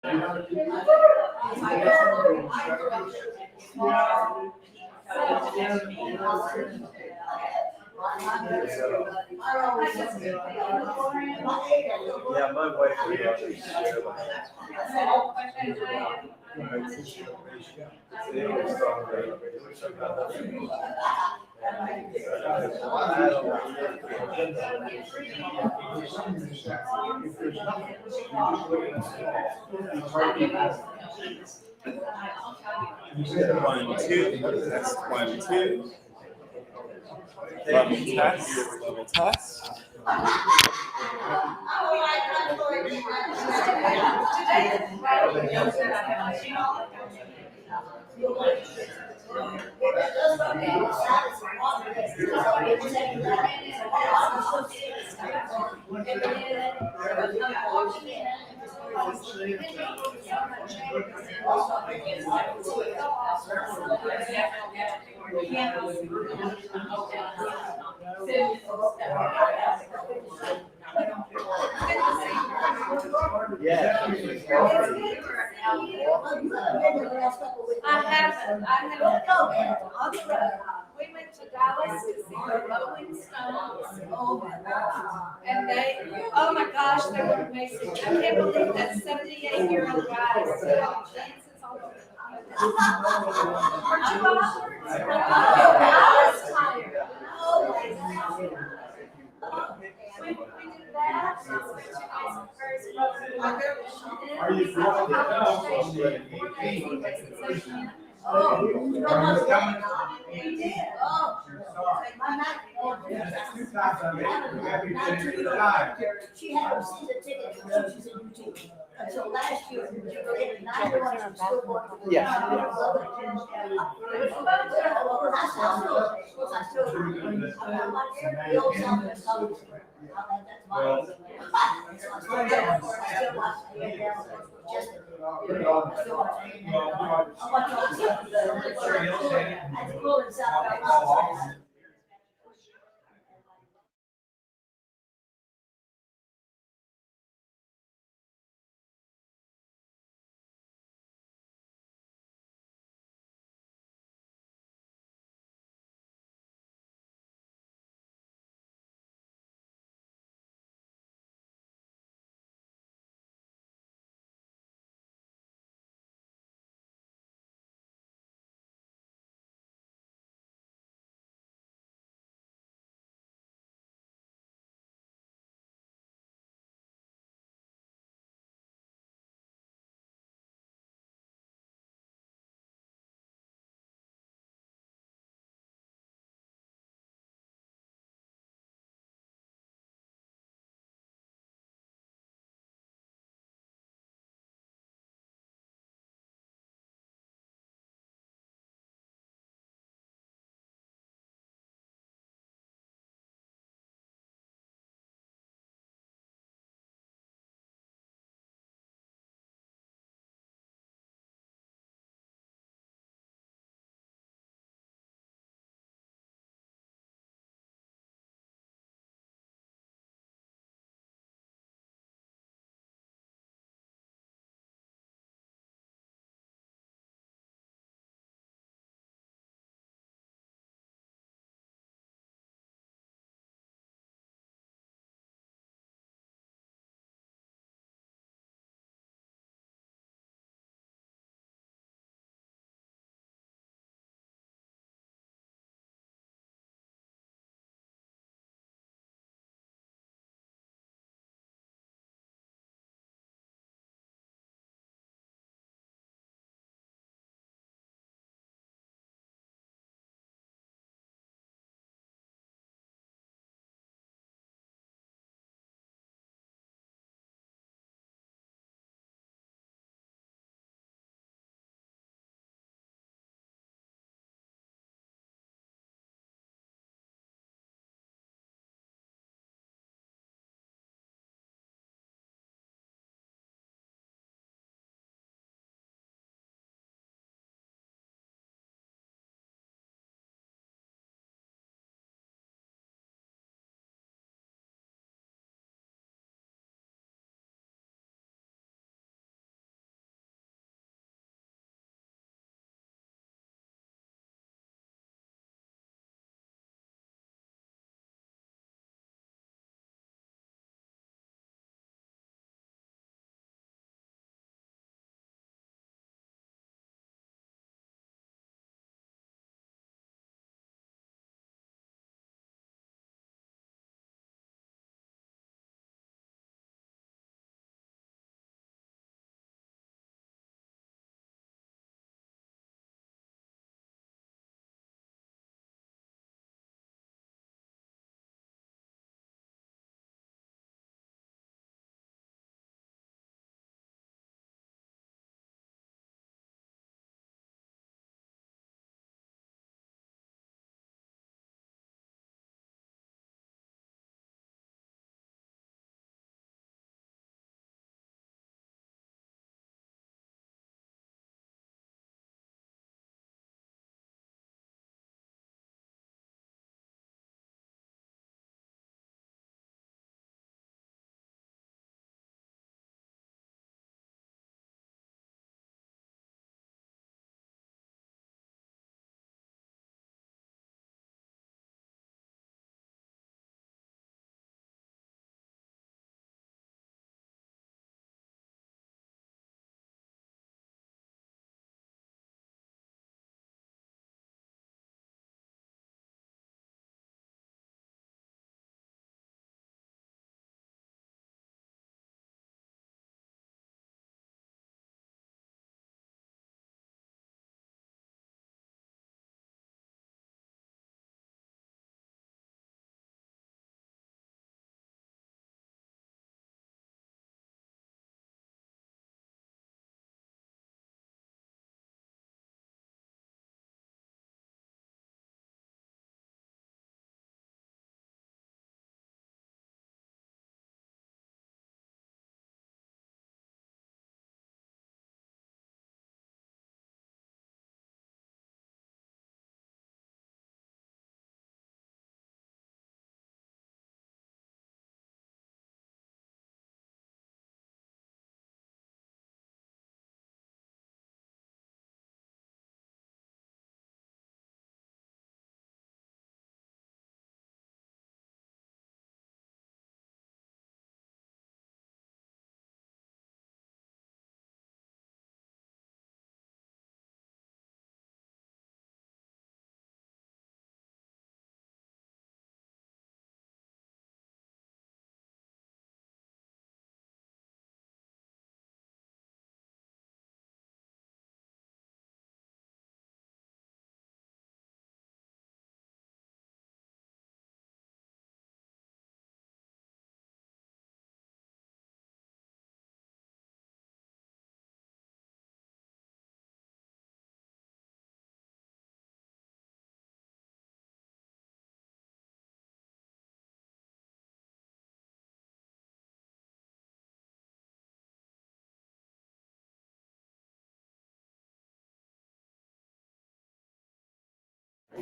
Yeah, my wife. One, two, test, 1, 2. Level test. I haven't. We went to Dallas to see the Rolling Stones. And oh my gosh, they were amazing. I can't believe that 78-year-old guy is still dances all over. Aren't you bothered? I was tired. We did that. We spent 2 days in Perrysburg. Are you She had a season ticket and she's in YouTube. Until last year, she was getting 91, she was still working. Just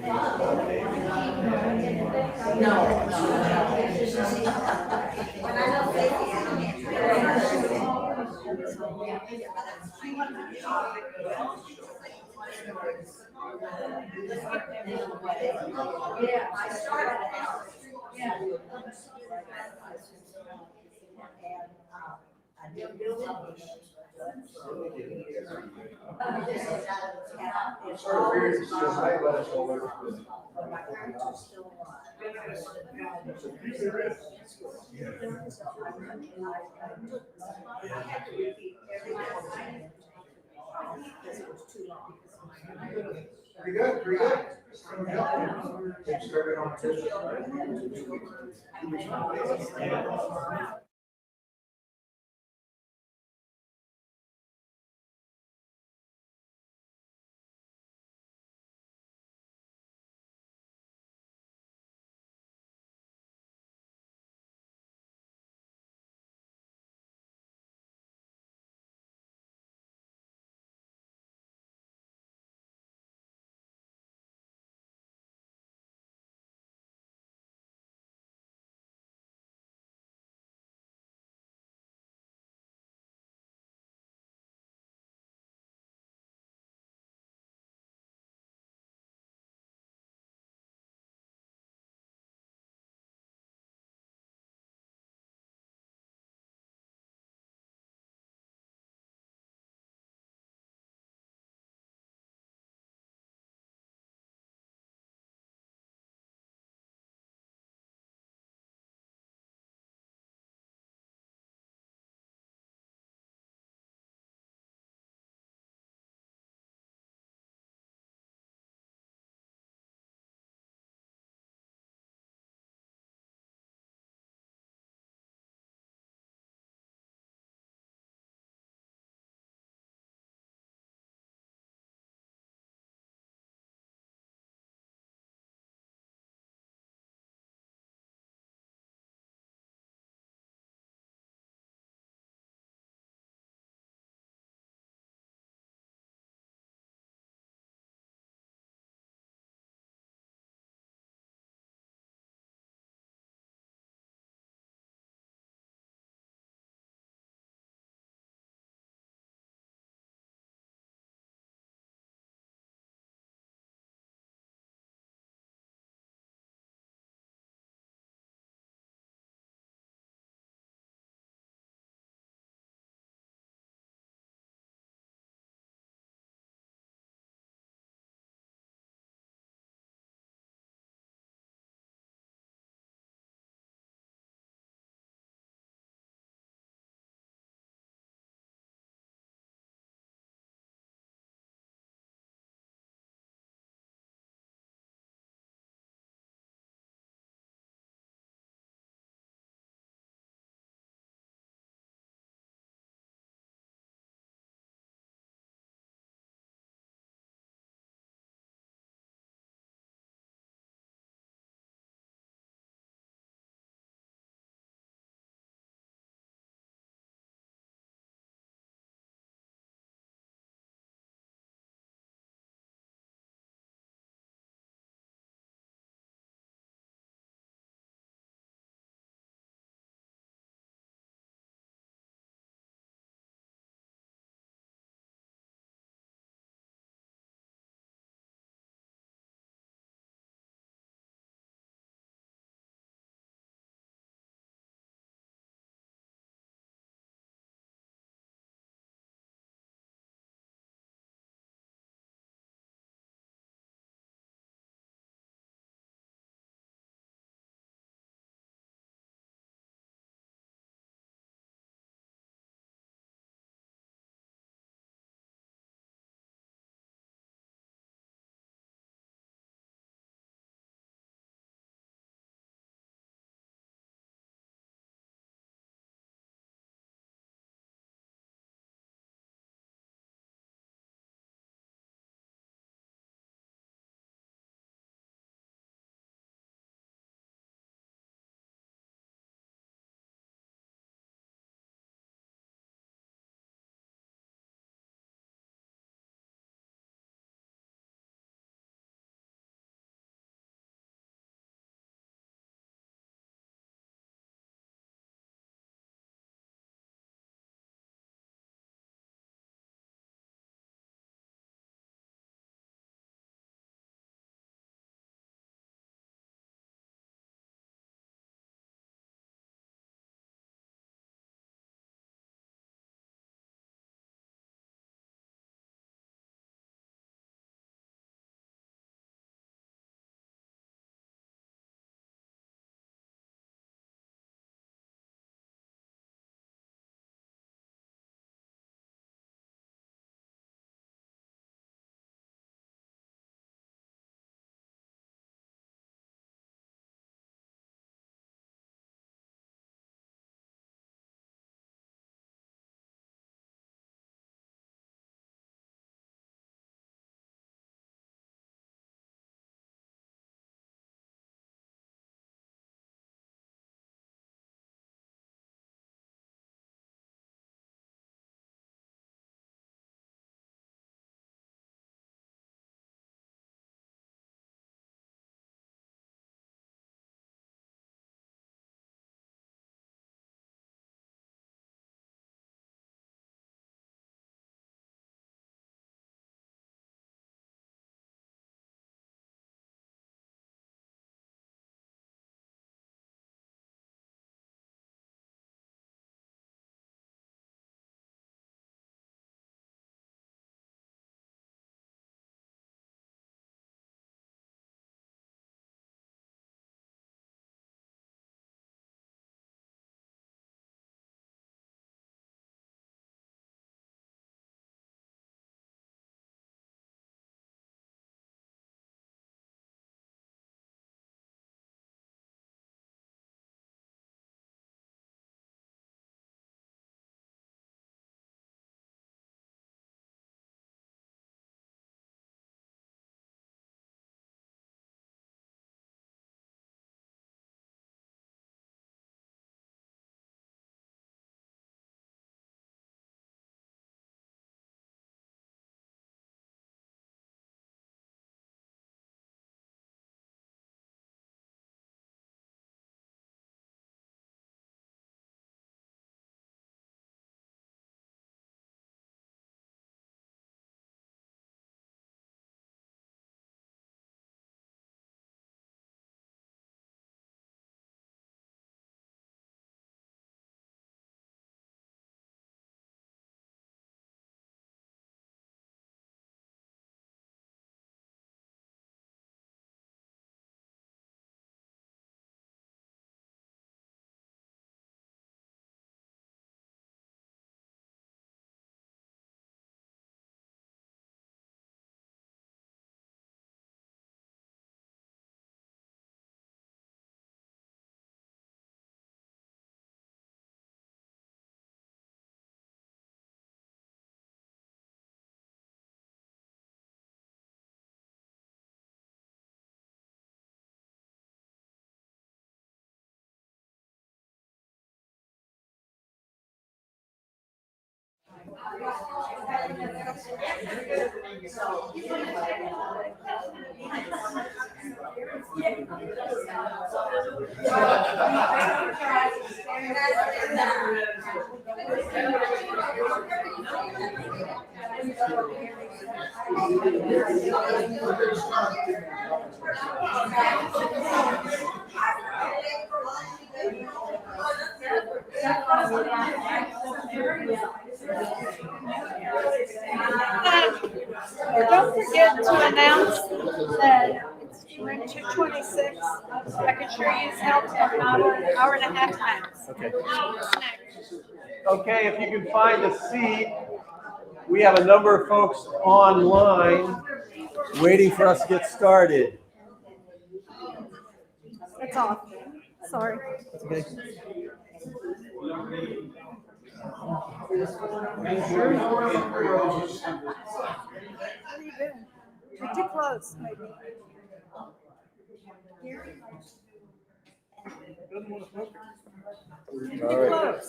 When I know Yeah, I started out. Yeah. I did build up. My parents are still alive. I had to repeat every last thing because it was too long. Pretty good, pretty good. Two children. Don't forget to announce that it's room 226. I can sure use help for an hour and a half max. Okay. Snacks. Okay, if you can find a seat, we have a number of folks online waiting for us to get started. It's off. Sorry. Okay. What are you doing? You're too close, maybe. All right.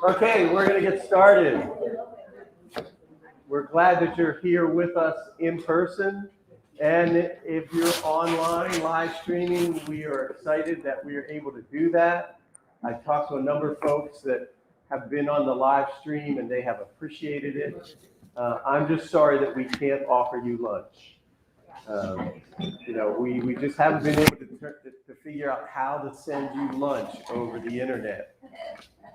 Okay, we're going to get started. We're glad that you're here with us in person. And if you're online live streaming, we are excited that we are able to do that. I talked to a number of folks that have been on the live stream and they have appreciated it. I'm just sorry that we can't offer you lunch. We just haven't been able to figure out how to send you lunch over the internet.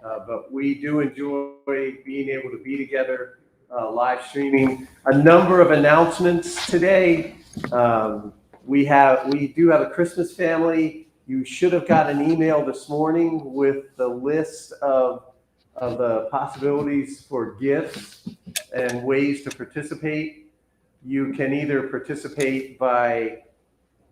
But we do enjoy being able to be together, live streaming. A number of announcements today. We do have a Christmas family. You should have got an email this morning with the list of the possibilities for gifts and ways to participate. You can either participate by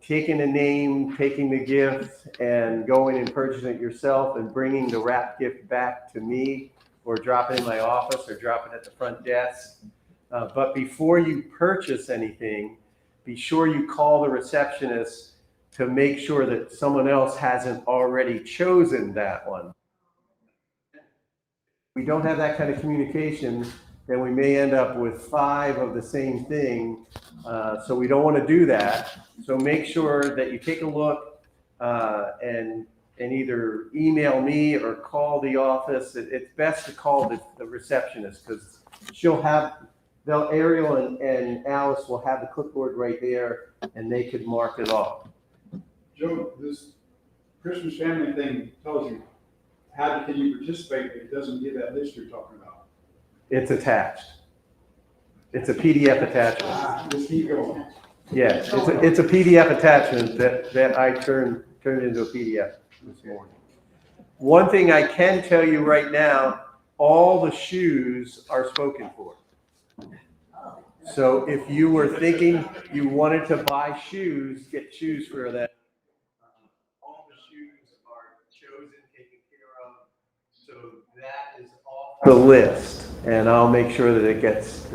taking a name, taking the gift, and going and purchasing it yourself and bringing the wrapped gift back to me, or drop it in my office, or drop it at the front desk. But before you purchase anything, be sure you call the receptionist to make sure that someone else hasn't already chosen that one. If we don't have that kind of communication, then we may end up with 5 of the same thing. So we don't want to do that. So make sure that you take a look and either email me or call the office. It's best to call the receptionist, because Ariel and Alice will have the clipboard right there, and they could mark it off. Joe, this Christmas family thing tells you, how can you participate, but it doesn't give that list you're talking about. It's attached. It's a PDF attachment. Just keep going. Yeah, it's a PDF attachment that I turned into a PDF this morning. One thing I can tell you right now, all the shoes are spoken for. So if you were thinking you wanted to buy shoes, get shoes for that. All the shoes are chosen, taken care of. So that is off the list, and I'll make sure that it gets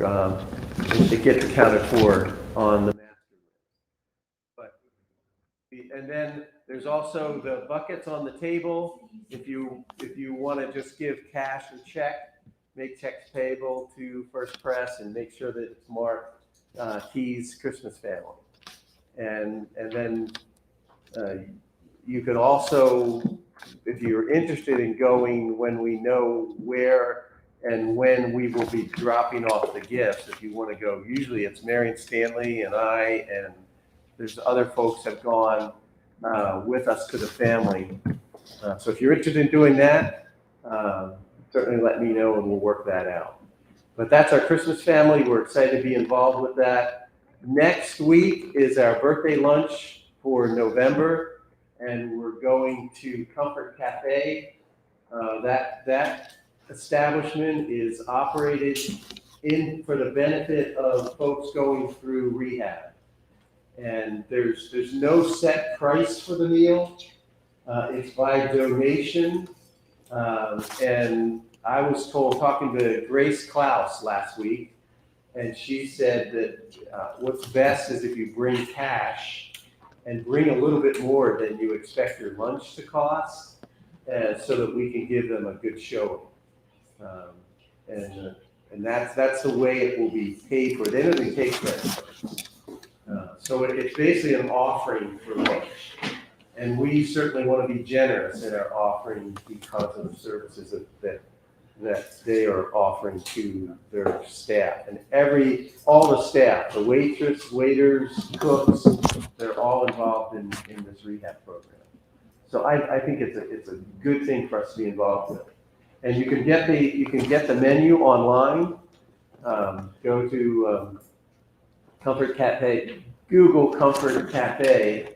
accounted for on the master list. And then there's also the buckets on the table. If you want to just give cash or check, make checks payable to First Press and make sure that it's marked Keys Christmas Family. And then you could also, if you're interested in going when we know where and when we will be dropping off the gifts, if you want to go, usually it's Marion Stanley and I, and there's other folks have gone with us to the family. So if you're interested in doing that, certainly let me know and we'll work that out. But that's our Christmas family. We're excited to be involved with that. Next week is our birthday lunch for November, and we're going to Comfort Cafe. That establishment is operated for the benefit of folks going through rehab. And there's no set price for the meal. It's by donation. And I was told, talking to Grace Klaus last week, and she said that what's best is if you bring cash and bring a little bit more than you expect your lunch to cost, so that we can give them a good showing. And that's the way it will be paid for. They don't even take credit cards. So it's basically an offering for lunch. And we certainly want to be generous in our offering because of the services that they are offering to their staff. And all the staff, the waitress, waiters, cooks, they're all involved in this rehab program. So I think it's a good thing for us to be involved with. And you can get the menu online. Go to Comfort Cafe, Google Comfort Cafe,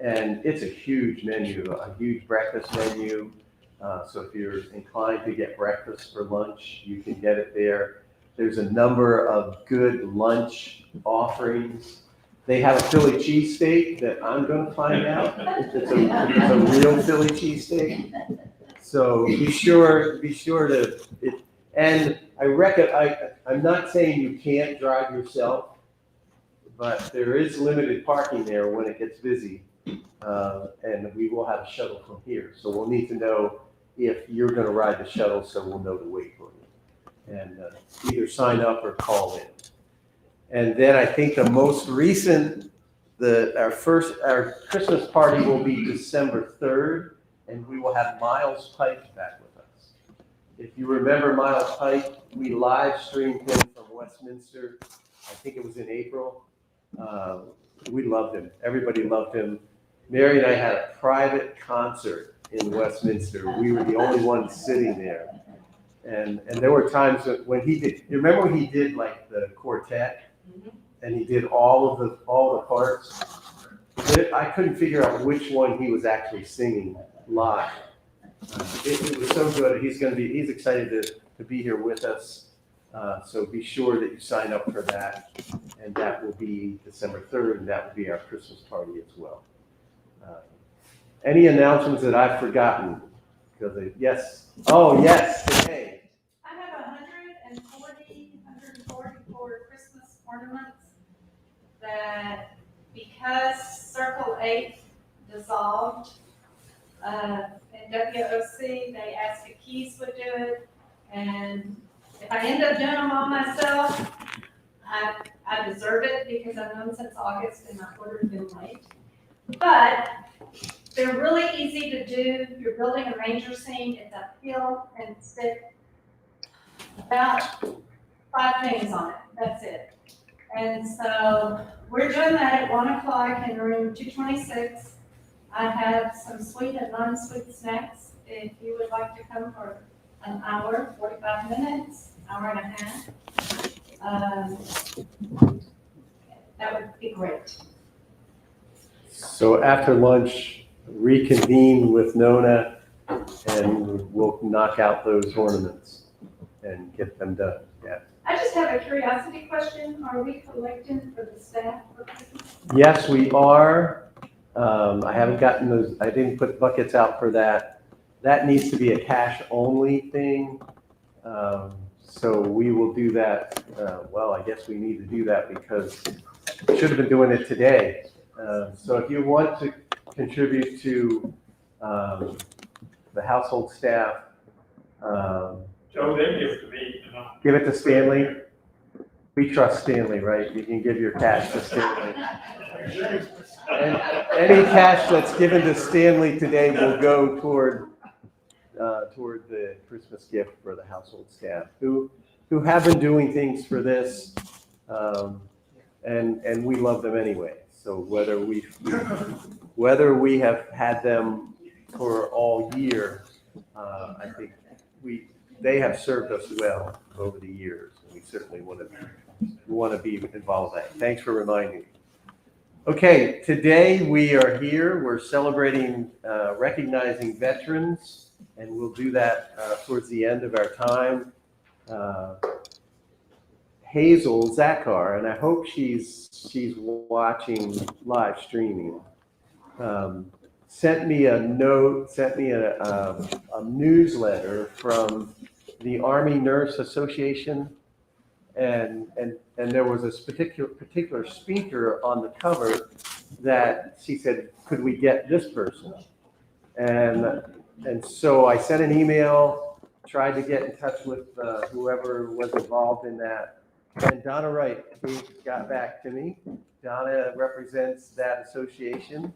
and it's a huge menu, a huge breakfast menu. So if you're inclined to get breakfast for lunch, you can get it there. There's a number of good lunch offerings. They have a Philly cheesesteak that I'm going to find out. It's a real Philly cheesesteak. So be sure to. And I'm not saying you can't drive yourself, but there is limited parking there when it gets busy. And we will have a shuttle from here. So we'll need to know if you're going to ride the shuttle, so we'll know to wait for you. And either sign up or call in. And then I think the most recent, our Christmas party will be December 3rd, and we will have Miles Pike back with us. If you remember Miles Pike, we live streamed him from Westminster. I think it was in April. We loved him. Everybody loved him. Mary and I had a private concert in Westminster. We were the only ones sitting there. And there were times when he did, you remember when he did like the quartet? And he did all the parts? I couldn't figure out which one he was actually singing live. It was so good. He's excited to be here with us. So be sure that you sign up for that. And that will be December 3rd, and that will be our Christmas party as well. Any announcements that I've forgotten? Yes. Oh, yes, today. I have 144 Christmas ornaments that, because Circle 8 dissolved in WOC, they asked if Keys would do it. And if I end up doing them all myself, I deserve it because I've known since August and my order's been late. But they're really easy to do. You're building a manger scene. It's a peel and stick about 5 things on it. That's it. And so we're doing that at 1 o'clock in room 226. I have some sweet and non-sweet snacks. If you would like to come for an hour, 45 minutes, hour and a half, that would be great. So after lunch, reconvene with Nona, and we'll knock out those ornaments and get them done. Yeah. I just have a curiosity question. Are we collecting for the staff for Christmas? Yes, we are. I haven't gotten those. I didn't put buckets out for that. That needs to be a cash only thing. So we will do that. Well, I guess we need to do that because we should have been doing it today. So if you want to contribute to the household staff, Joe, they give it to me. give it to Stanley. We trust Stanley, right? You can give your cash to Stanley. And any cash that's given to Stanley today will go toward the Christmas gift for the household staff who have been doing things for this, and we love them anyway. So whether we have had them for all year, I think they have served us well over the years, and we certainly want to be involved in that. Thanks for reminding me. Okay, today we are here. We're celebrating recognizing veterans, and we'll do that towards the end of our time. Hazel Zakar, and I hope she's watching live streaming, sent me a newsletter from the Army Nurse Association, and there was this particular speaker on the cover that she said, could we get this person? And so I sent an email tried to get in touch with whoever was involved in that. And Donna Wright, who got back to me. Donna represents that association.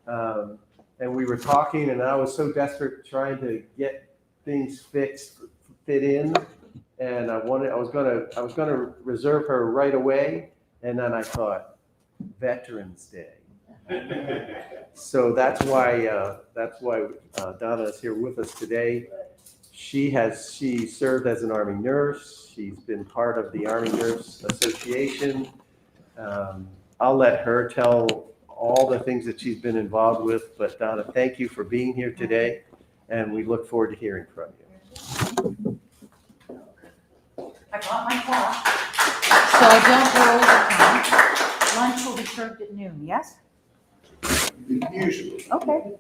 And we were talking, and I was so desperate trying to get things fixed, fit in. And I was gonna reserve her right away. And then I thought, Veterans Day. So that's why Donna is here with us today. She served as an Army nurse. She's been part of the Army Nurse Association. I'll let her tell all the things that she's been involved with, but Donna, thank you for being here today, and we look forward to hearing from you. I brought my clock, so I don't go over time. Lunch will be served at noon, yes? Usually. Okay.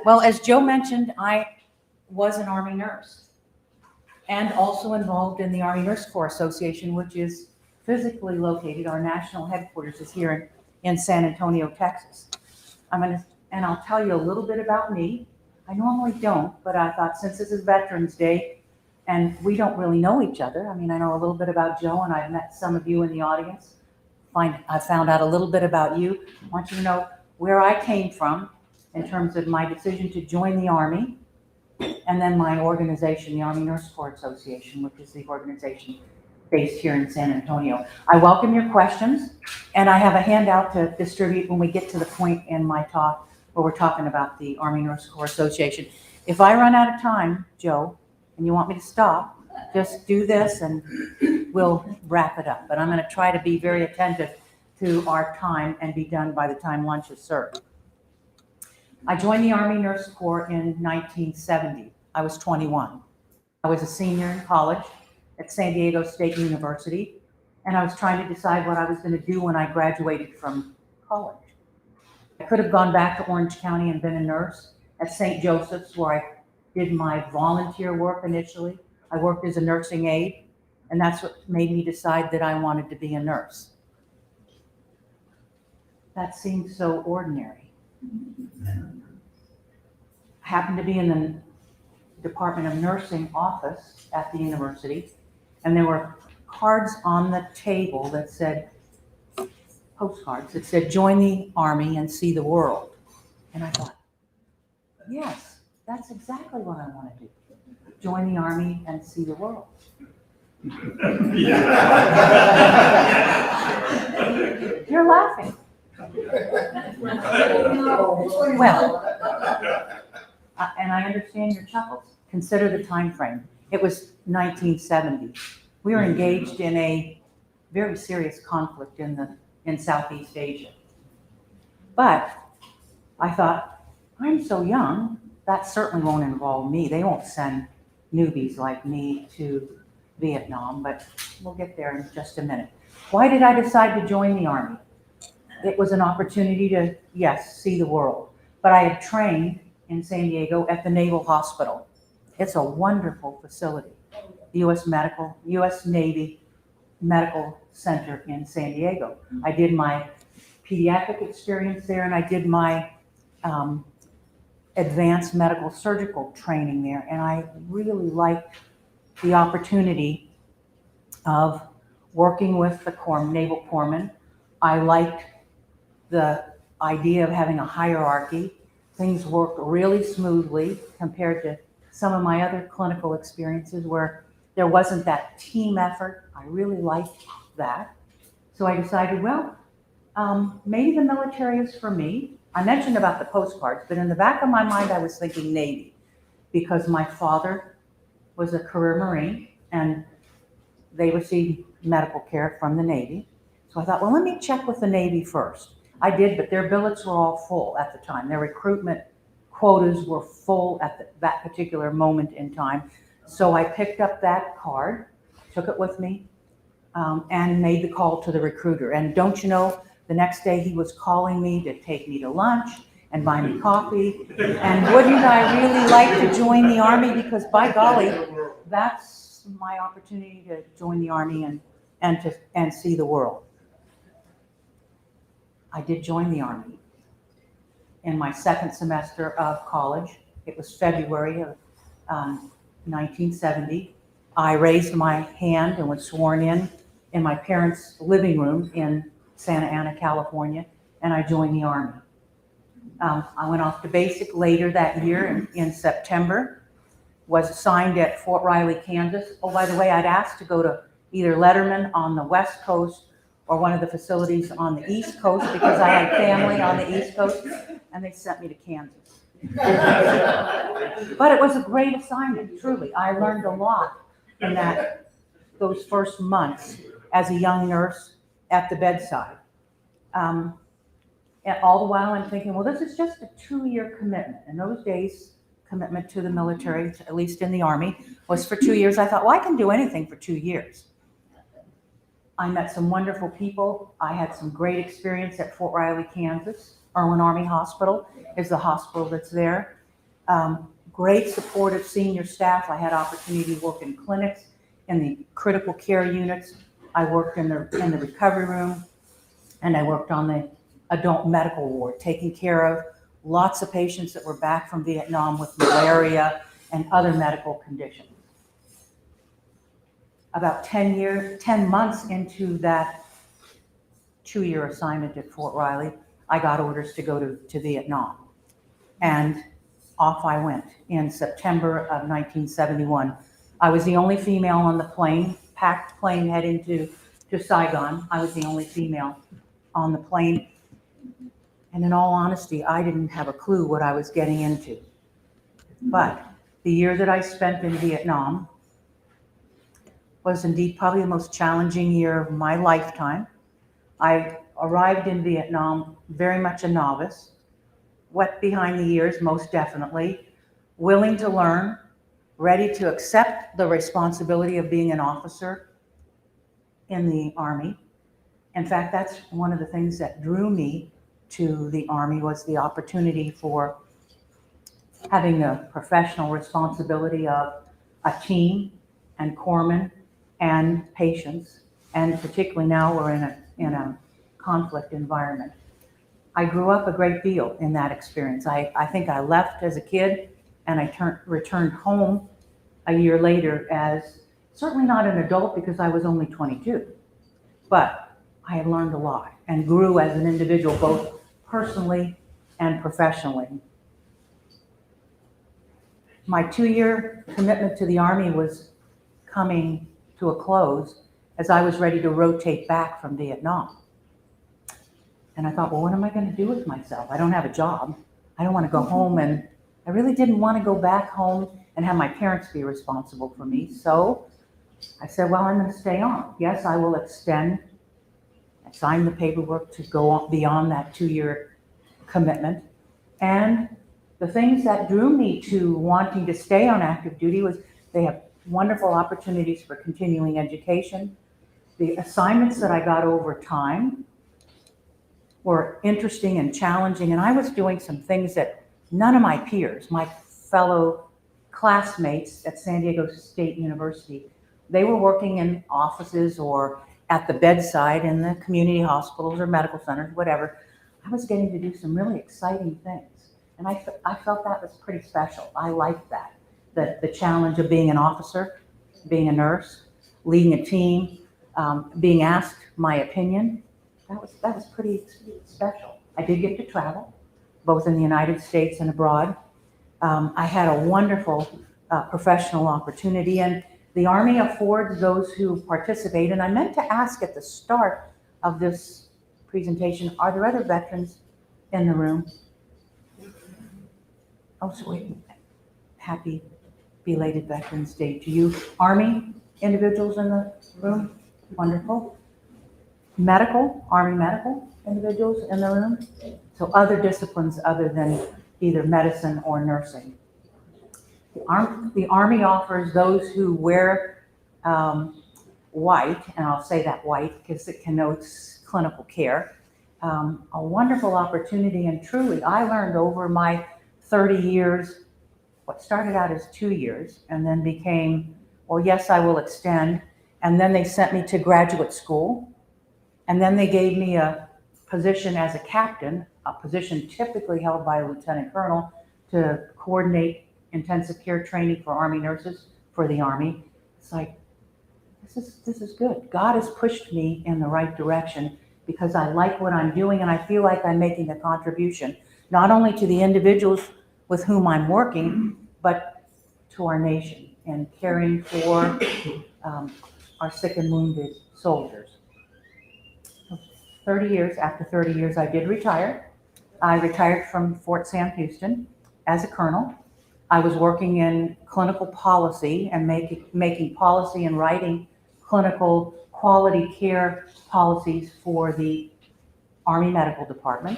Well, as Joe mentioned, I was an Army nurse and also involved in the Army Nurse Corps Association, which is physically located, our national headquarters is here in San Antonio, Texas. And I'll tell you a little bit about me. I normally don't, but I thought since this is Veterans Day and we don't really know each other, I mean, I know a little bit about Joe and I've met some of you in the audience. I found out a little bit about you. I want you to know where I came from in terms of my decision to join the Army, and then my organization, the Army Nurse Corps Association, which is the organization based here in San Antonio. I welcome your questions, and I have a handout to distribute when we get to the point in my talk where we're talking about the Army Nurse Corps Association. If I run out of time, Joe, and you want me to stop, just do this and we'll wrap it up. But I'm going to try to be very attentive to our time and be done by the time lunch is served. I joined the Army Nurse Corps in 1970. I was 21. I was a senior in college at San Diego State University, and I was trying to decide what I was going to do when I graduated from college. I could have gone back to Orange County and been a nurse at St. Joseph's, where I did my volunteer work initially. I worked as a nursing aide, and that's what made me decide that I wanted to be a nurse. That seemed so ordinary. I happened to be in the Department of Nursing office at the university, and there were cards on the table that said, postcards that said, join the Army and see the world. And I thought, yes, that's exactly what I want to do. Join the Army and see the world. You're laughing. Well, and I understand your chuckles. Consider the time frame. It was 1970. We were engaged in a very serious conflict in Southeast Asia. But I thought, I'm so young, that certainly won't involve me. They won't send newbies like me to Vietnam, but we'll get there in just a minute. Why did I decide to join the Army? It was an opportunity to, yes, see the world. But I had trained in San Diego at the Naval Hospital. It's a wonderful facility. The U.S. Navy Medical Center in San Diego. I did my pediatric experience there, and I did my advanced medical surgical training there. And I really liked the opportunity of working with the naval corpsmen. I liked the idea of having a hierarchy. Things worked really smoothly compared to some of my other clinical experiences where there wasn't that team effort. I really liked that. So I decided, well, maybe the military is for me. I mentioned about the postcards, but in the back of my mind, I was thinking Navy, because my father was a career Marine and they received medical care from the Navy. So I thought, well, let me check with the Navy first. I did, but their billets were all full at the time. Their recruitment quotas were full at that particular moment in time. So I picked up that card, took it with me, and made the call to the recruiter. And don't you know, the next day he was calling me to take me to lunch and buy me coffee. And wouldn't I really like to join the Army? Because by golly, that's my opportunity to join the Army and see the world. I did join the Army in my second semester of college. It was February of 1970. I raised my hand and was sworn in my parents' living room in Santa Ana, California, and I joined the Army. I went off to basic later that year in September, was assigned at Fort Riley, Kansas. Oh, by the way, I'd asked to go to either Letterman on the West Coast or one of the facilities on the East Coast because I had family on the East Coast, and they sent me to Kansas. But it was a great assignment, truly. I learned a lot in those first months as a young nurse at the bedside. And all the while I'm thinking, well, this is just a 2-year commitment. In those days, commitment to the military, at least in the Army, was for 2 years. I thought, well, I can do anything for 2 years. I met some wonderful people. I had some great experience at Fort Riley, Kansas. Irwin Army Hospital is the hospital that's there. Great supportive senior staff. I had opportunity to work in clinics, in the critical care units. I worked in the recovery room, and I worked on the adult medical ward, taking care of lots of patients that were back from Vietnam with malaria and other medical conditions. About 10 months into that 2-year assignment at Fort Riley, I got orders to go to Vietnam. And off I went in September of 1971. I was the only female on the plane, packed plane heading to Saigon. I was the only female on the plane. And in all honesty, I didn't have a clue what I was getting into. But the year that I spent in Vietnam was indeed probably the most challenging year of my lifetime. I arrived in Vietnam very much a novice, wet behind the ears most definitely, willing to learn, ready to accept the responsibility of being an officer in the Army. In fact, that's one of the things that drew me to the Army, was the opportunity for having the professional responsibility of a team and corpsmen and patients, and particularly now we're in a conflict environment. I grew up a great deal in that experience. I think I left as a kid and I returned home a year later as certainly not an adult because I was only 22, but I had learned a lot and grew as an individual, both personally and professionally. My 2-year commitment to the Army was coming to a close as I was ready to rotate back from Vietnam. And I thought, well, what am I going to do with myself? I don't have a job. I don't want to go home, and I really didn't want to go back home and have my parents be responsible for me. So I said, well, I'm going to stay on. Yes, I will extend. I signed the paperwork to go on beyond that 2-year commitment. And the things that drew me to wanting to stay on active duty was they have wonderful opportunities for continuing education. The assignments that I got over time were interesting and challenging, and I was doing some things that none of my peers, my fellow classmates at San Diego State University, they were working in offices or at the bedside in the community hospitals or medical centers, whatever. I was getting to do some really exciting things, and I felt that was pretty special. I liked that, the challenge of being an officer, being a nurse, leading a team, being asked my opinion. That was pretty special. I did get to travel, both in the United States and abroad. I had a wonderful professional opportunity, and the Army affords those who participate, and I meant to ask at the start of this presentation, are there other veterans in the room? Oh, sweet. Happy belated Veterans Day to you. Army individuals in the room? Wonderful. Medical, Army medical individuals in the room? So other disciplines other than either medicine or nursing. The Army offers those who wear white, and I'll say that white because it connotes clinical care, a wonderful opportunity, and truly I learned over my 30 years, what started out as 2 years and then became, well, yes, I will extend, and then they sent me to graduate school, and then they gave me a position as a captain, a position typically held by a lieutenant colonel, to coordinate intensive care training for Army nurses for the Army. It's like, this is good. God has pushed me in the right direction because I like what I'm doing and I feel like I'm making a contribution, not only to the individuals with whom I'm working, but to our nation and caring for our sick and wounded soldiers. 30 years, after 30 years, I did retire. I retired from Fort Sam Houston as a colonel. I was working in clinical policy and making policy and writing clinical quality care policies for the Army Medical Department.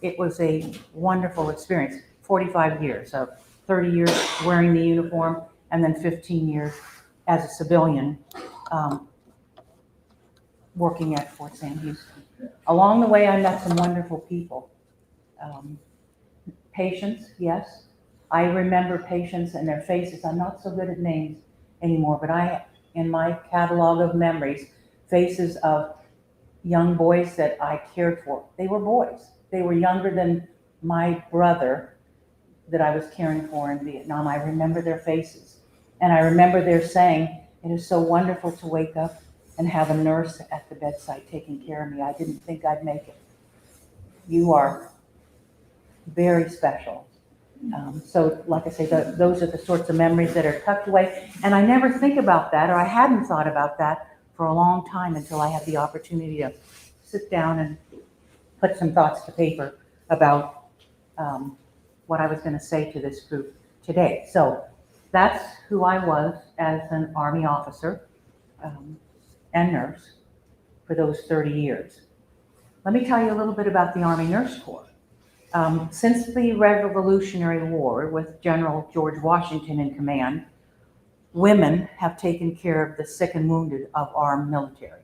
It was a wonderful experience. 45 years, so 30 years wearing the uniform and then 15 years as a civilian working at Fort Sam Houston. Along the way, I met some wonderful people. Patients, yes. I remember patients and their faces. I'm not so good at names anymore, but in my catalog of memories, faces of young boys that I cared for. They were boys. They were younger than my brother that I was caring for in Vietnam. I remember their faces. And I remember their saying, "It is so wonderful to wake up and have a nurse at the bedside taking care of me. I didn't think I'd make it. You are very special." So like I say, those are the sorts of memories that are tucked away. And I never think about that, or I hadn't thought about that for a long time until I had the opportunity to sit down and put some thoughts to paper about what I was going to say to this group today. So that's who I was as an Army officer and nurse for those 30 years. Let me tell you a little bit about the Army Nurse Corps. Since the Revolutionary War, with General George Washington in command, women have taken care of the sick and wounded of our military.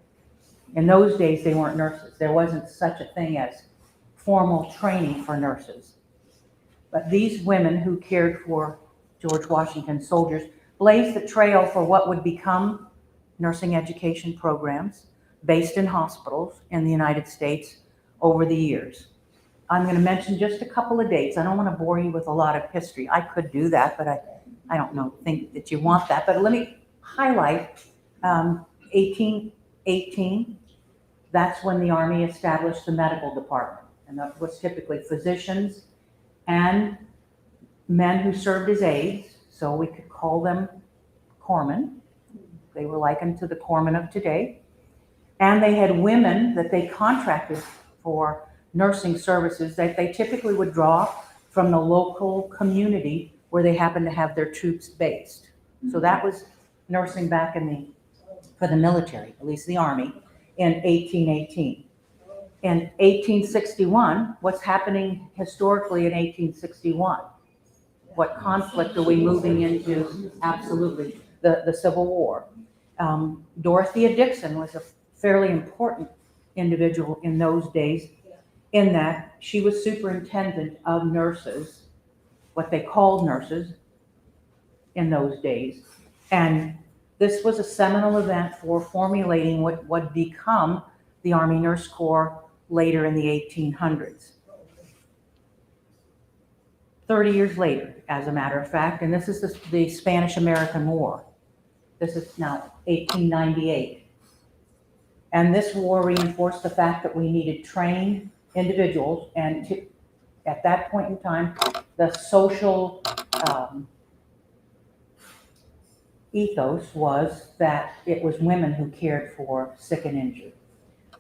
In those days, they weren't nurses. There wasn't such a thing as formal training for nurses. But these women who cared for George Washington's soldiers blazed the trail for what would become nursing education programs based in hospitals in the United States over the years. I'm going to mention just a couple of dates. I don't want to bore you with a lot of history. I could do that, but I don't think that you want that. But let me highlight 1818. That's when the Army established the medical department. And that was typically physicians and men who served as aides. So we could call them corpsmen. They were likened to the corpsmen of today. And they had women that they contracted for nursing services that they typically would draw from the local community where they happened to have their troops based. So that was nursing back for the military, at least the Army, in 1818. In 1861, what's happening historically in 1861? What conflict are we moving into? Absolutely, the Civil War. Dorothea Dixon was a fairly important individual in those days, in that she was superintendent of nurses, what they called nurses in those days. And this was a seminal event for formulating what would become the Army Nurse Corps later in the 1800s. 30 years later, as a matter of fact, and this is the Spanish-American War. This is now 1898. And this war reinforced the fact that we needed trained individuals, and at that point in time, the social ethos was that it was women who cared for sick and injured.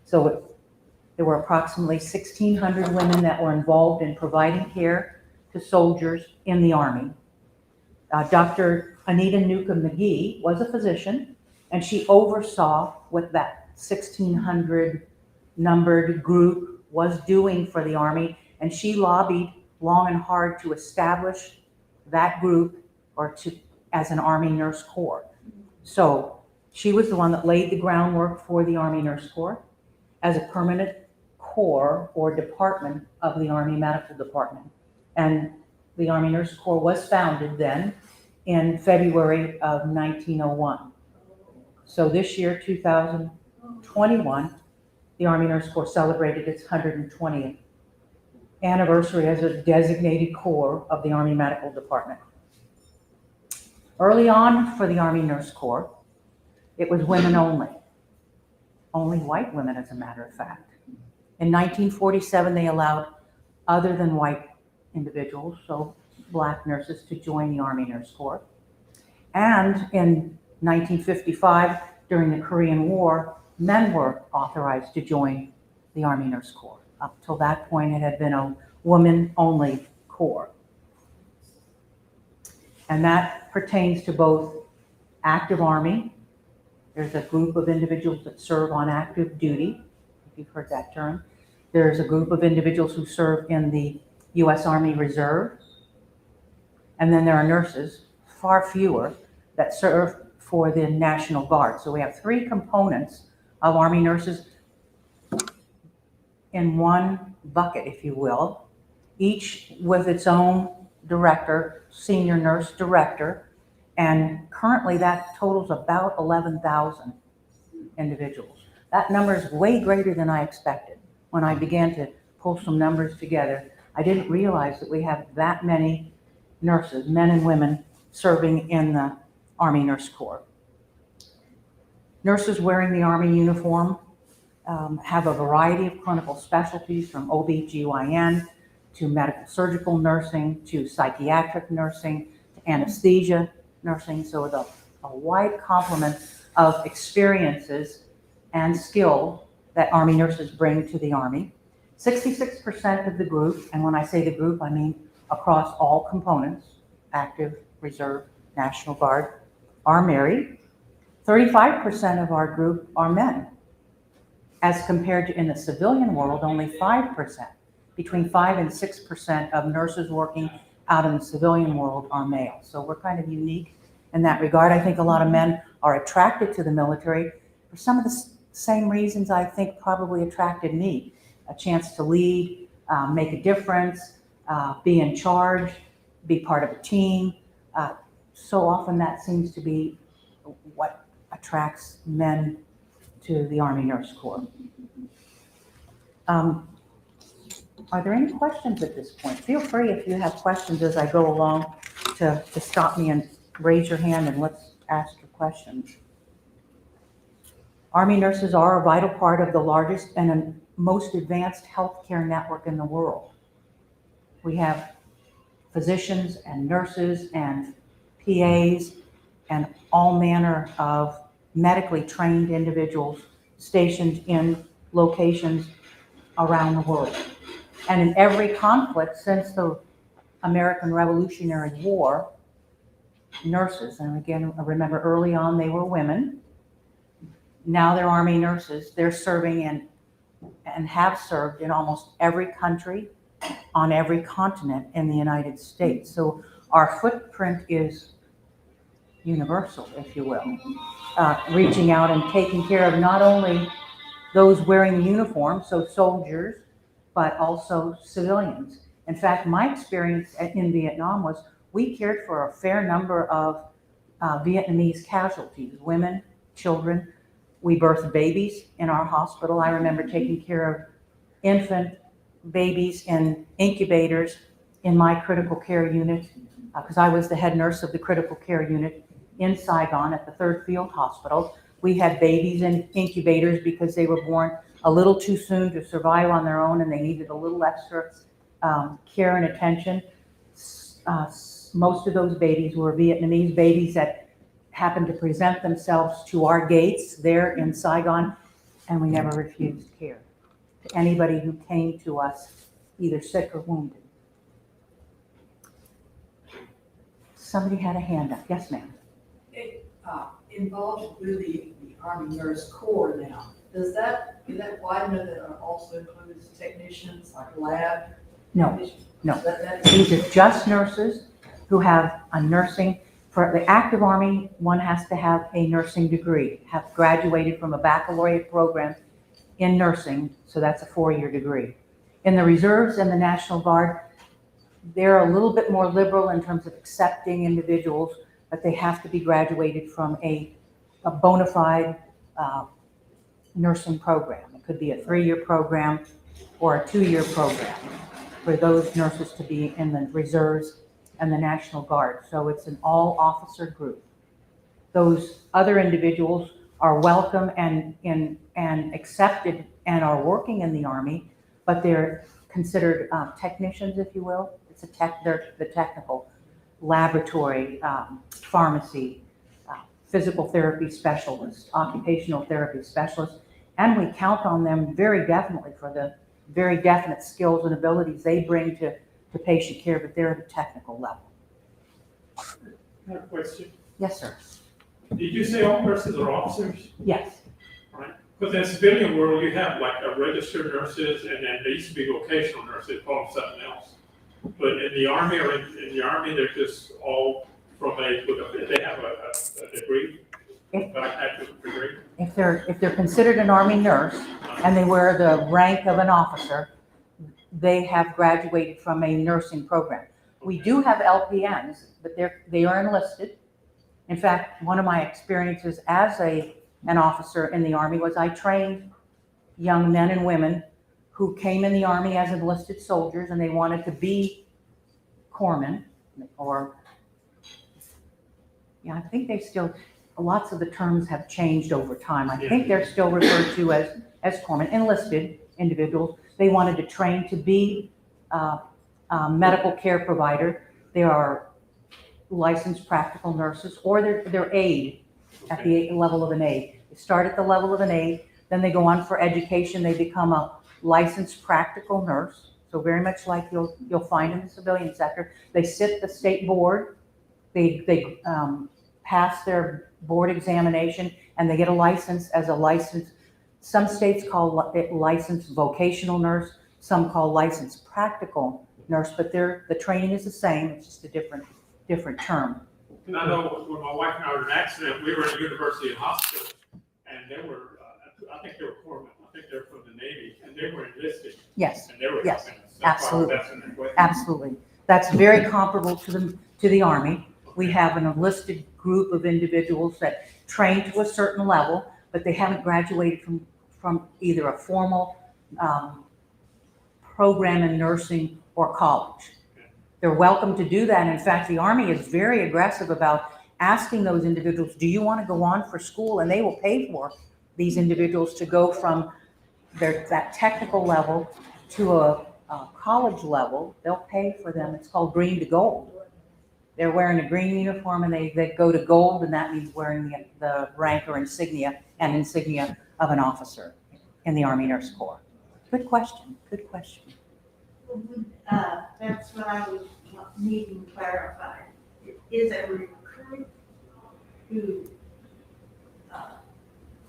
So there were approximately 1,600 women that were involved in providing care to soldiers in the Army. Dr. Anita Newcomb McGee was a physician, and she oversaw what that 1,600 numbered group was doing for the Army, and she lobbied long and hard to establish that group as an Army Nurse Corps. So she was the one that laid the groundwork for the Army Nurse Corps as a permanent corps or department of the Army Medical Department. And the Army Nurse Corps was founded then in February of 1901. So this year, 2021, the Army Nurse Corps celebrated its 120th anniversary as a designated corps of the Army Medical Department. Early on for the Army Nurse Corps, it was women only white women, as a matter of fact. In 1947, they allowed other than white individuals, so black nurses, to join the Army Nurse Corps. And in 1955, during the Korean War, men were authorized to join the Army Nurse Corps. Up till that point, it had been a woman-only corps. And that pertains to both active Army. There's a group of individuals that serve on active duty, if you've heard that term. There's a group of individuals who serve in the U.S. Army Reserve. And then there are nurses, far fewer, that serve for the National Guard. So we have three components of Army nurses in one bucket, if you will, each with its own director, senior nurse director, and currently that totals about 11,000 individuals. That number is way greater than I expected. When I began to pull some numbers together, I didn't realize that we have that many nurses, men and women, serving in the Army Nurse Corps. Nurses wearing the Army uniform have a variety of clinical specialties, from OB/GYN to medical surgical nursing to psychiatric nursing to anesthesia nursing. So with a wide complement of experiences and skill that Army nurses bring to the Army. 66% of the group, and when I say the group, I mean across all components, active, reserve, National Guard, are married. 35% of our group are men, as compared to in the civilian world, only 5%. Between 5 and 6% of nurses working out in the civilian world are male. So we're kind of unique in that regard. I think a lot of men are attracted to the military for some of the same reasons I think probably attracted me. A chance to lead, make a difference, be in charge, be part of a team. So often that seems to be what attracts men to the Army Nurse Corps. Are there any questions at this point? Feel free, if you have questions as I go along, to stop me and raise your hand and let's ask your questions. Army nurses are a vital part of the largest and most advanced healthcare network in the world. We have physicians and nurses and PAs and all manner of medically trained individuals stationed in locations around the world. And in every conflict since the American Revolutionary War, nurses, and again, remember early on they were women, now they're Army nurses, they're serving and have served in almost every country on every continent in the United States. So our footprint is universal, if you will, reaching out and taking care of not only those wearing the uniform, so soldiers, but also civilians. In fact, my experience in Vietnam was we cared for a fair number of Vietnamese casualties, women, children. We birthed babies in our hospital. I remember taking care of infant babies in incubators in my critical care unit, because I was the head nurse of the critical care unit in Saigon at the 3rd Field Hospital. We had babies in incubators because they were born a little too soon to survive on their own and they needed a little extra care and attention. Most of those babies were Vietnamese babies that happened to present themselves to our gates there in Saigon, and we never refused care to anybody who came to us either sick or wounded. Somebody had a hand up. Yes, ma'am. It involves really the Army Nurse Corps now. Is that wide enough that it also includes technicians, like lab? No, technicians? no. That's These are just nurses who have a nursing. For the active Army, one has to have a nursing degree, have graduated from a baccalaureate program in nursing, so that's a 4-year degree. In the reserves and the National Guard, they're a little bit more liberal in terms of accepting individuals, but they have to be graduated from a bona fide nursing program. It could be a 3-year program or a 2-year program. for those nurses to be in the reserves and the National Guard. So it's an all-officer group. Those other individuals are welcome and accepted and are working in the Army, but they're considered technicians, if you will. They're the technical laboratory, pharmacy, physical therapy specialists, occupational therapy specialists, and we count on them very definitely for the very definite skills and abilities they bring to patient care, but they're at a technical level. I have a question. Yes, sir. Did you say all nurses are officers? Yes. Right. Because in the civilian world, you have like a registered nurses, and then they used to be vocational nurses, they call them something else. But in the Army, they're just all from they have a degree, active degree. If they're considered an Army nurse and they wear the rank of an officer, they have graduated from a nursing program. We do have LPNs, but they are enlisted. In fact, one of my experiences as an officer in the Army was I trained young men and women who came in the Army as enlisted soldiers and they wanted to be corpsmen or, yeah, I think they still, lots of the terms have changed over time. I think they're still referred to as corpsmen, enlisted individuals. They wanted to train to be a medical care provider. They are licensed practical nurses, or they're aide at the level of an aide. They start at the level of an aide, then they go on for education. They become a licensed practical nurse. So very much like you'll find in the civilian sector. They sit the state board, they pass their board examination, and they get a license as a licensed, some states call it licensed vocational nurse, some call licensed practical nurse, but the training is the same, it's just a different term. And I know when my wife and I were in an accident, we were in a university hospital, and they were, I think they were corpsmen, I think they were from the Navy, and they were enlisted. Yes, And they were yes, helping us. That's why absolutely. that's in the question. absolutely. That's very comparable to the Army. We have an enlisted group of individuals that train to a certain level, but they haven't graduated from either a formal program in nursing or college. They're welcome to do that. In fact, the Army is very aggressive about asking those individuals, do you want to go on for school? And they will pay for these individuals to go from that technical level to a college level. They'll pay for them. It's called green to gold. They're wearing a green uniform and they go to gold, and that means wearing the rank or insignia of an officer in the Army Nurse Corps. Good question, good question. That's what I was needing clarified. Is a recruit who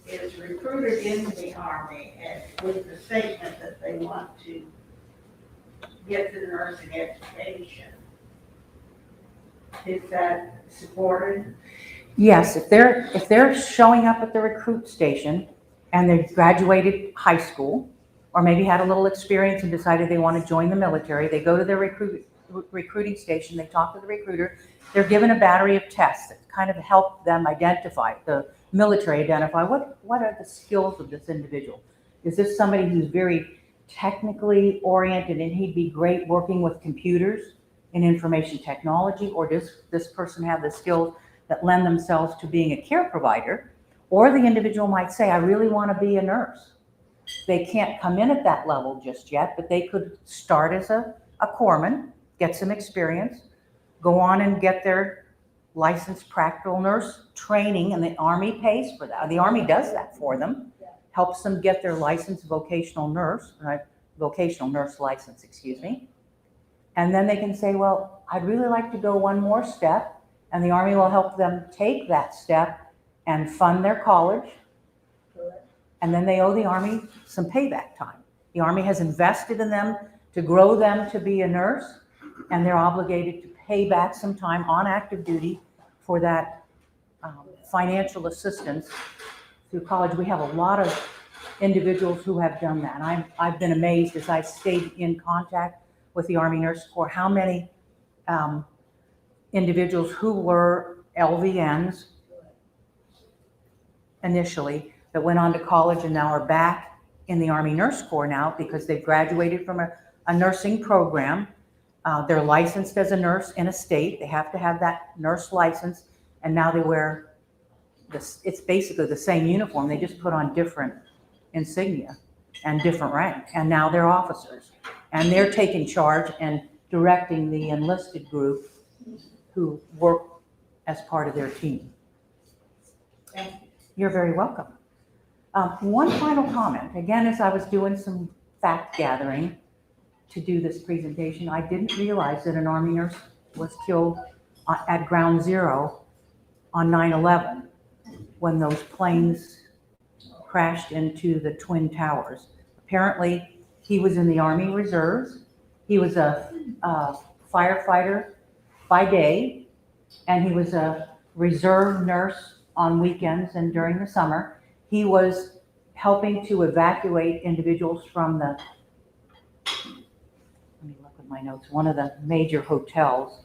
is recruited into the Army and with the statement that they want to get the nursing education, is that supported? Yes, if they're showing up at the recruit station and they've graduated high school, or maybe had a little experience and decided they want to join the military, they go to their recruiting station, they talk to the recruiter, they're given a battery of tests that kind of help them identify, the military identify, what are the skills of this individual? Is this somebody who's very technically oriented and he'd be great working with computers in information technology, or does this person have the skills that lend themselves to being a care provider? Or the individual might say, I really want to be a nurse. They can't come in at that level just yet, but they could start as a corpsman, get some experience, go on and get their licensed practical nurse training, and the Army pays for that. The Army does that for them, helps them get their licensed vocational nurse license, excuse me. And then they can say, well, I'd really like to go one more step, and the Army will help them take that step and fund their college. And then they owe the Army some payback time. The Army has invested in them to grow them to be a nurse, and they're obligated to pay back some time on active duty for that financial assistance through college. We have a lot of individuals who have done that. And I've been amazed as I stayed in contact with the Army Nurse Corps, how many individuals who were LVNs initially that went on to college and now are back in the Army Nurse Corps now because they've graduated from a nursing program. They're licensed as a nurse in a state. They have to have that nurse license, and now they wear this. It's basically the same uniform. They just put on different insignia and different rank, and now they're officers, and they're taking charge and directing the enlisted group who work as part of their team. Thank you. You're very welcome. One final comment. Again, as I was doing some fact gathering to do this presentation, I didn't realize that an Army nurse was killed at Ground Zero on 9/11 when those planes crashed into the Twin Towers. Apparently, he was in the Army Reserves. He was a firefighter by day, and he was a reserve nurse on weekends and during the summer. He was helping to evacuate individuals from the, let me look at my notes, one of the major hotels,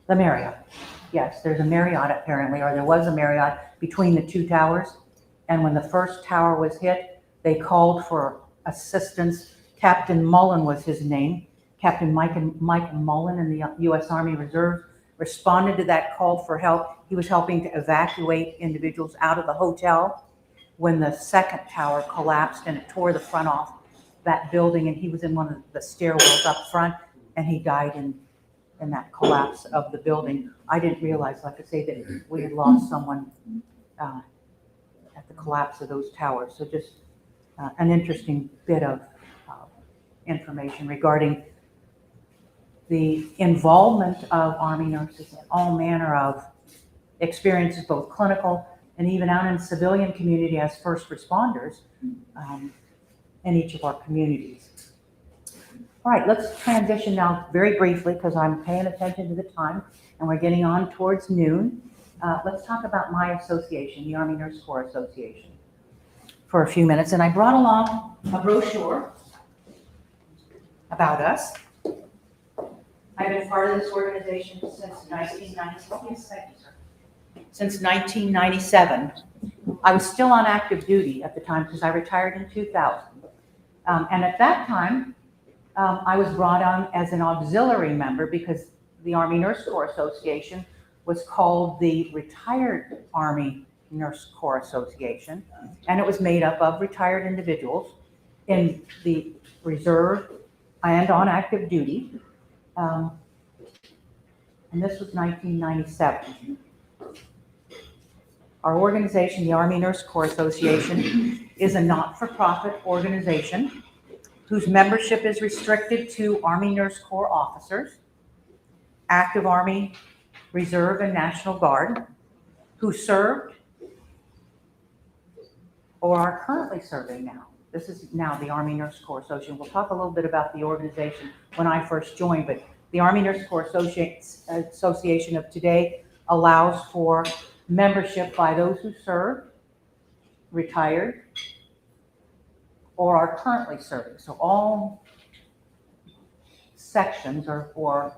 the Marriott. Yes, there's a Marriott apparently, or there was a Marriott between the two towers. And when the first tower was hit, they called for assistance. Captain Mullen was his name. Captain Michael Mullen in the U.S. Army Reserve responded to that call for help. He was helping to evacuate individuals out of the hotel when the second tower collapsed and it tore the front off that building, and he was in one of the stairwells up front, and he died in that collapse of the building. I didn't realize, like I say, that we had lost someone at the collapse of those towers. So just an interesting bit of information regarding the involvement of Army nurses in all manner of experiences, both clinical and even out in civilian community as first responders in each of our communities. All right, let's transition now very briefly because I'm paying attention to the time and we're getting on towards noon. Let's talk about my association, the Army Nurse Corps Association, for a few minutes. And I brought along a brochure about us. I've been part of this organization since 1997. I was still on active duty at the time because I retired in 2000. And at that time, I was brought on as an auxiliary member because the Army Nurse Corps Association was called the Retired Army Nurse Corps Association. And it was made up of retired individuals in the reserve and on active duty. And this was 1997. Our organization, the Army Nurse Corps Association, is a not-for-profit organization whose membership is restricted to Army Nurse Corps officers, active Army, Reserve, and National Guard who served or are currently serving now. This is now the Army Nurse Corps Association. We'll talk a little bit about the organization when I first joined, but the Army Nurse Corps Association of today allows for membership by those who served, retired, or are currently serving. So all sections or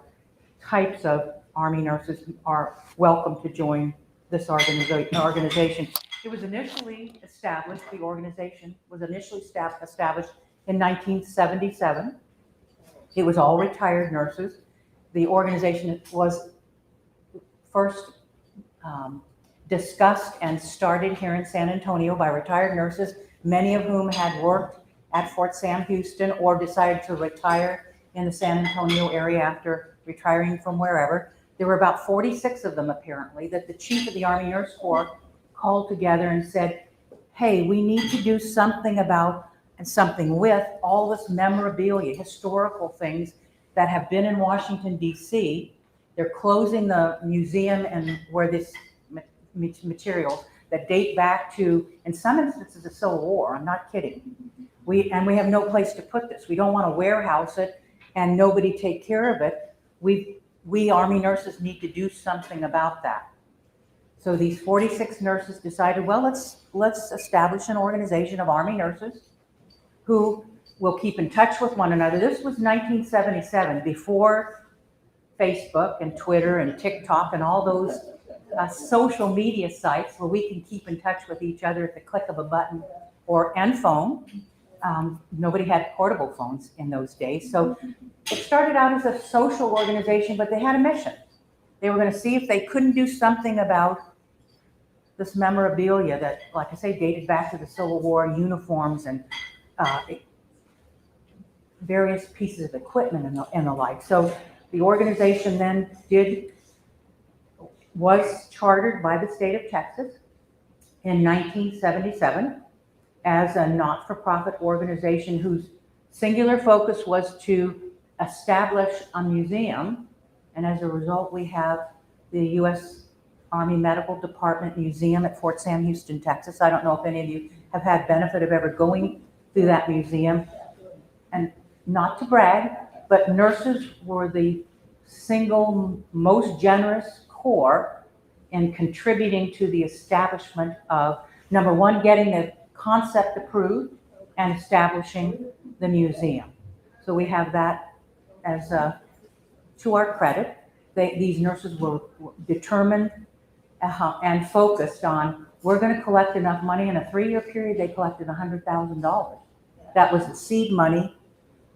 types of Army nurses are welcome to join this organization. It was initially established, the organization was initially established in 1977. It was all retired nurses. The organization was first discussed and started here in San Antonio by retired nurses, many of whom had worked at Fort Sam Houston or decided to retire in the San Antonio area after retiring from wherever. There were about 46 of them apparently that the chief of the Army Nurse Corps called together and said, hey, we need to do something about and something with all this memorabilia, historical things that have been in Washington, D.C. They're closing the museum and where this materials that date back to, in some instances, the Civil War. I'm not kidding. We have no place to put this. We don't want to warehouse it and nobody take care of it. We Army nurses need to do something about that. So these 46 nurses decided, well, let's establish an organization of Army nurses who will keep in touch with one another. This was 1977, before Facebook and Twitter and TikTok and all those social media sites where we can keep in touch with each other at the click of a button and phone. Nobody had portable phones in those days. So it started out as a social organization, but they had a mission. They were going to see if they couldn't do something about this memorabilia that, like I say, dated back to the Civil War, uniforms and various pieces of equipment and the like. So the organization then was chartered by the state of Texas in 1977 as a not-for-profit organization whose singular focus was to establish a museum. And as a result, we have the U.S. Army Medical Department Museum at Fort Sam Houston, Texas. I don't know if any of you have had benefit of ever going through that museum. And not to brag, but nurses were the single most generous corps in contributing to the establishment of, number one, getting the concept approved and establishing the museum. So we have that as to our credit. These nurses were determined and focused on, we're going to collect enough money. In a 3-year period, they collected $100,000. That was the seed money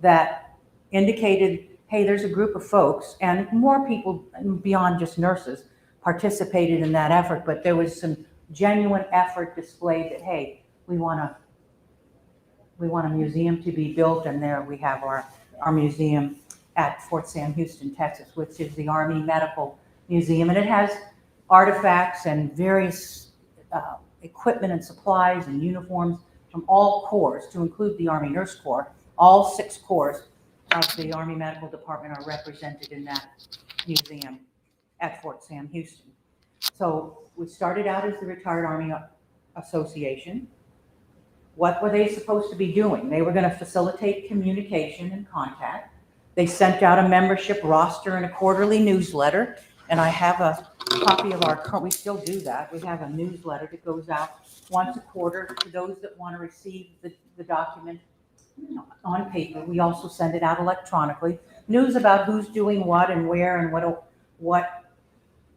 that indicated, hey, there's a group of folks, and more people beyond just nurses participated in that effort, but there was some genuine effort displayed that, hey, we want a museum to be built, and there we have our museum at Fort Sam Houston, Texas, which is the Army Medical Museum, and it has artifacts and various equipment and supplies and uniforms from all corps, to include the Army Nurse Corps. All 6 corps of the Army Medical Department are represented in that museum at Fort Sam Houston. So we started out as the Retired Army Association. What were they supposed to be doing? They were going to facilitate communication and contact. They sent out a membership roster and a quarterly newsletter. And I have a copy of we still do that. We have a newsletter that goes out once a quarter to those that want to receive the document on paper. We also send it out electronically. News about who's doing what and where and what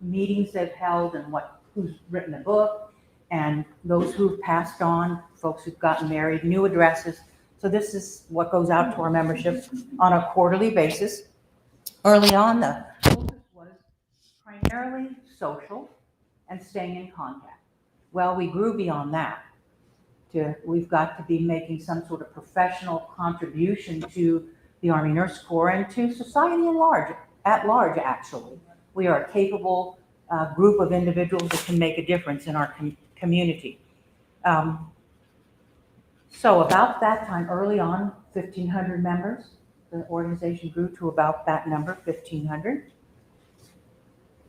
meetings they've held and who's written a book, and those who've passed on, folks who've gotten married, new addresses. So this is what goes out to our membership on a quarterly basis. Early on, the focus was primarily social and staying in contact. Well, we grew beyond that. We've got to be making some sort of professional contribution to the Army Nurse Corps and to society at large, actually. We are a capable group of individuals that can make a difference in our community. So about that time, early on, 1,500 members. The organization grew to about that number, 1,500.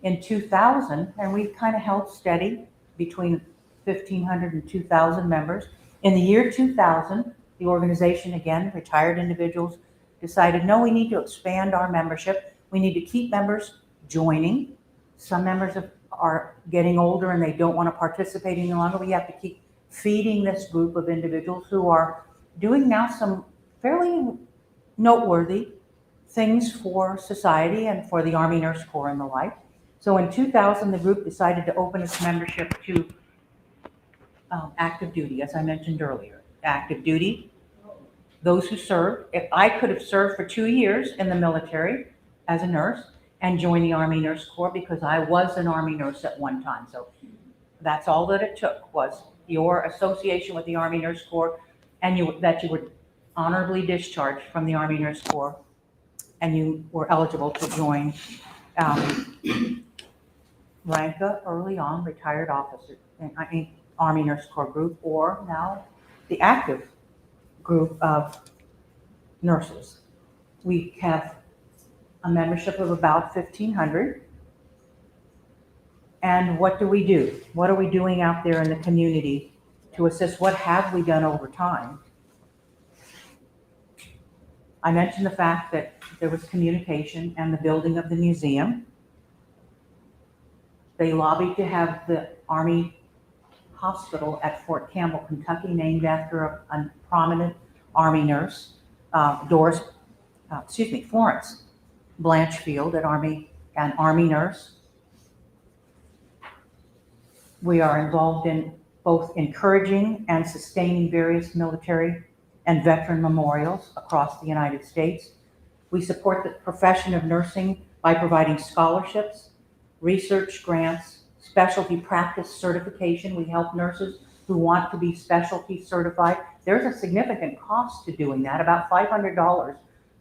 In 2000, and we kind of held steady between 1,500 and 2,000 members. In the year 2000, the organization, again, retired individuals, decided, no, we need to expand our membership. We need to keep members joining. Some members are getting older and they don't want to participate any longer. We have to keep feeding this group of individuals who are doing now some fairly noteworthy things for society and for the Army Nurse Corps and the like. So in 2000, the group decided to open its membership to active duty, as I mentioned earlier. Active duty, those who serve. If I could have served for 2 years in the military as a nurse and joined the Army Nurse Corps because I was an Army nurse at one time. So that's all that it took, was your association with the Army Nurse Corps and that you were honorably discharged from the Army Nurse Corps and you were eligible to join RANCA early on, retired officer, Army Nurse Corps group, or now the active group of nurses. We have a membership of about 1,500. And what do we do? What are we doing out there in the community to assist? What have we done over time? I mentioned the fact that there was communication and the building of the museum. They lobbied to have the Army Hospital at Fort Campbell, Kentucky, named after a prominent Army nurse, Florence Blanchfield, an Army nurse. We are involved in both encouraging and sustaining various military and veteran memorials across the United States. We support the profession of nursing by providing scholarships, research grants, specialty practice certification. We help nurses who want to be specialty certified. There's a significant cost to doing that, about $500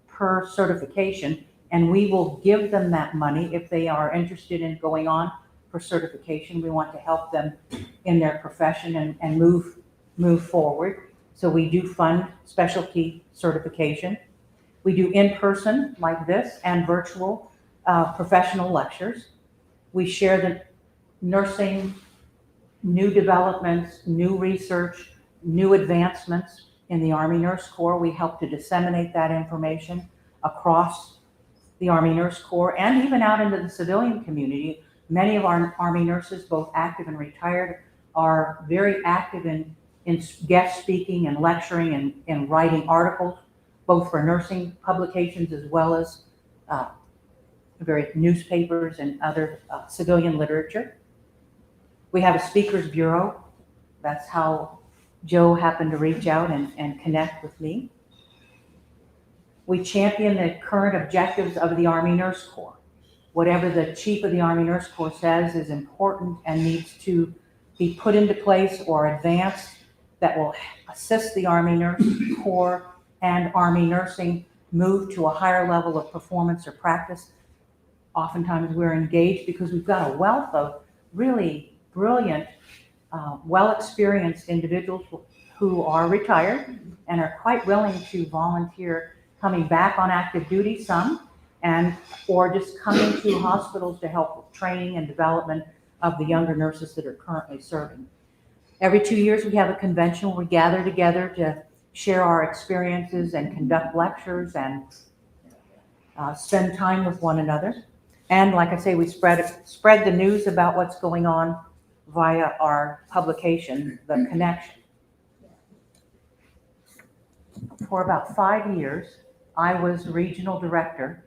per certification, and we will give them that money if they are interested in going on for certification. We want to help them in their profession and move forward. So we do fund specialty certification. We do in-person like this and virtual professional lectures. We share the nursing, new developments, new research, new advancements in the Army Nurse Corps. We help to disseminate that information across the Army Nurse Corps and even out into the civilian community. Many of our Army nurses, both active and retired, are very active in guest speaking and lecturing and writing articles, both for nursing publications as well as various newspapers and other civilian literature. We have a speakers bureau. That's how Joe happened to reach out and connect with me. We champion the current objectives of the Army Nurse Corps. Whatever the Chief of the Army Nurse Corps says is important and needs to be put into place or advanced that will assist the Army Nurse Corps and Army nursing move to a higher level of performance or practice. Oftentimes we're engaged because we've got a wealth of really brilliant, well-experienced individuals who are retired and are quite willing to volunteer coming back on active duty, some, or just coming to hospitals to help with training and development of the younger nurses that are currently serving. Every 2 years we have a convention where we gather together to share our experiences and conduct lectures and spend time with one another. And like I say, we spread the news about what's going on via our publication, The Connection. For about 5 years, I was regional director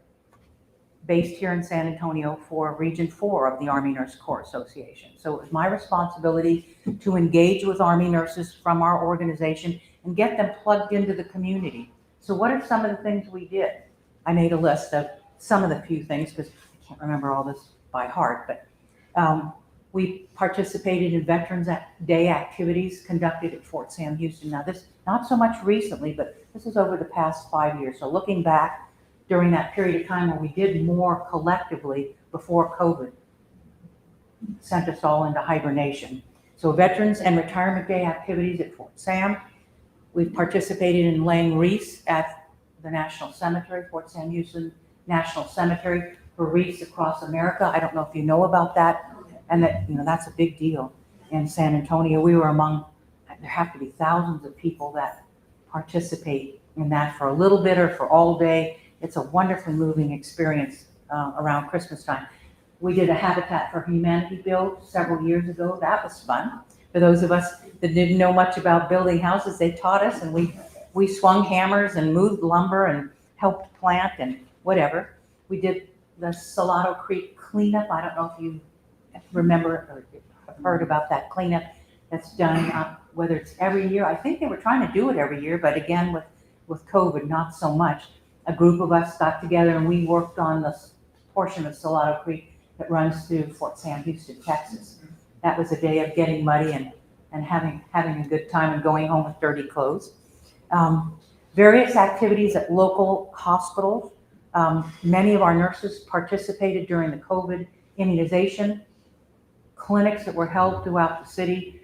based here in San Antonio for Region 4 of the Army Nurse Corps Association. So it was my responsibility to engage with Army nurses from our organization and get them plugged into the community. So what are some of the things we did? I made a list of some of the few things because I can't remember all this by heart, but we participated in Veterans Day activities conducted at Fort Sam Houston. Now this, not so much recently, but this is over the past 5 years. So looking back during that period of time where we did more collectively before COVID sent us all into hibernation. So Veterans and Retirement Day activities at Fort Sam. We've participated in laying wreaths at the National Cemetery, Fort Sam Houston National Cemetery, for wreaths across America. I don't know if you know about that, and that, you know, that's a big deal in San Antonio. We were among, there have to be thousands of people that participate in that for a little bit or for all day. It's a wonderfully moving experience around Christmas time. We did a Habitat for Humanity build several years ago. That was fun. For those of us that didn't know much about building houses, they taught us, and we swung hammers and moved lumber and helped plant and whatever. We did the Salado Creek cleanup. I don't know if you remember or have heard about that cleanup that's done, whether it's every year. I think they were trying to do it every year, but again, with COVID, not so much. A group of us got together and we worked on this portion of Salado Creek that runs through Fort Sam Houston, Texas. That was a day of getting muddy and having a good time and going home with dirty clothes. Various activities at local hospitals. Many of our nurses participated during the COVID immunization clinics that were held throughout the city.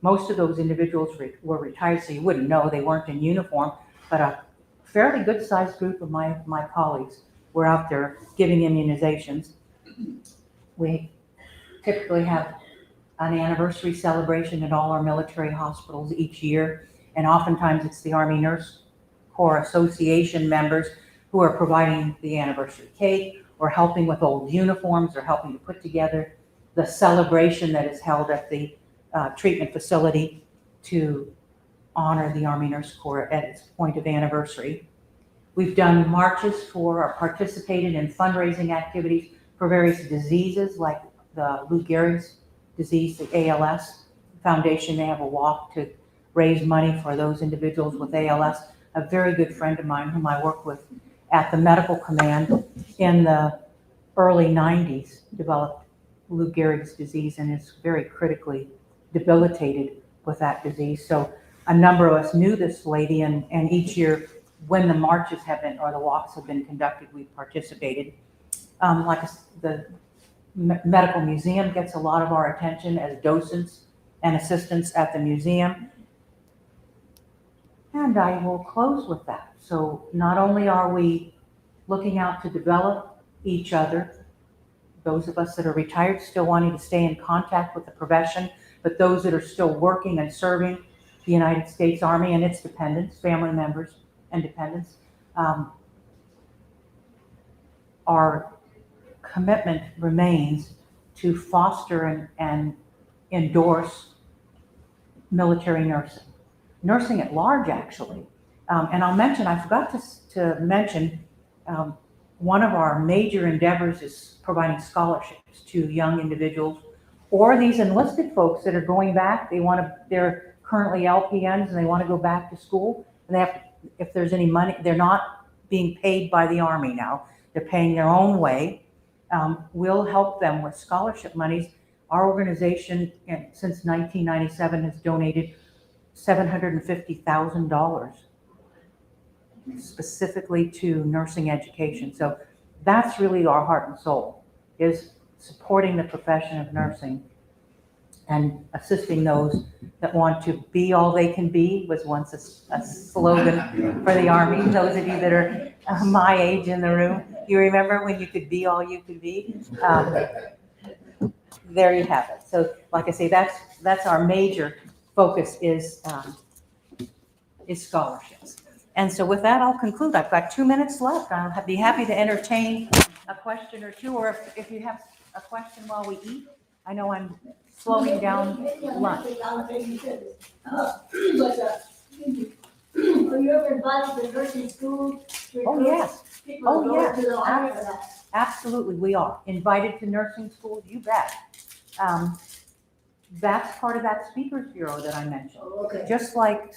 Most of those individuals were retired, so you wouldn't know, they weren't in uniform, but a fairly good sized group of my colleagues were out there giving immunizations. We typically have an anniversary celebration at all our military hospitals each year, and oftentimes it's the Army Nurse Corps Association members who are providing the anniversary cake or helping with old uniforms or helping to put together the celebration that is held at the treatment facility to honor the Army Nurse Corps at its point of anniversary. We've done marches for or participated in fundraising activities for various diseases like the Lou Gehrig's disease, the ALS Foundation. They have a walk to raise money for those individuals with ALS. A very good friend of mine whom I work with at the medical command in the early 90s developed Lou Gehrig's disease and is very critically debilitated with that disease. So a number of us knew this lady, and each year when the marches have been, or the walks have been conducted, we've participated. The medical museum gets a lot of our attention as docents and assistants at the museum. And I will close with that. So not only are we looking out to develop each other, those of us that are retired still wanting to stay in contact with the profession, but those that are still working and serving the United States Army and its dependents, family members and dependents, our commitment remains to foster and endorse military nursing. Nursing at large, actually. And I'll mention, I forgot to mention, one of our major endeavors is providing scholarships to young individuals or these enlisted folks that are going back. They're currently LPNs and they want to go back to school. And they have to, if there's any money, they're not being paid by the Army now. They're paying their own way. We'll help them with scholarship monies. Our organization, since 1997, has donated $750,000 specifically to nursing education. So that's really our heart and soul, is supporting the profession of nursing and assisting those that want to be all they can be, was once a slogan for the Army. Those of you that are my age in the room, you remember when you could be all you could be? There you have it. So like I say, that's our major focus is scholarships. And so with that, I'll conclude. I've got 2 minutes left. I'll be happy to entertain a question or two, or if you have a question while we eat. I know I'm slowing down lunch. Are you ever invited to nursing school? Oh, yes. People go yes. to the army for that. Absolutely, we are. Invited to nursing schools, you bet. That's part of that speakers bureau that I mentioned. Oh, okay. Just like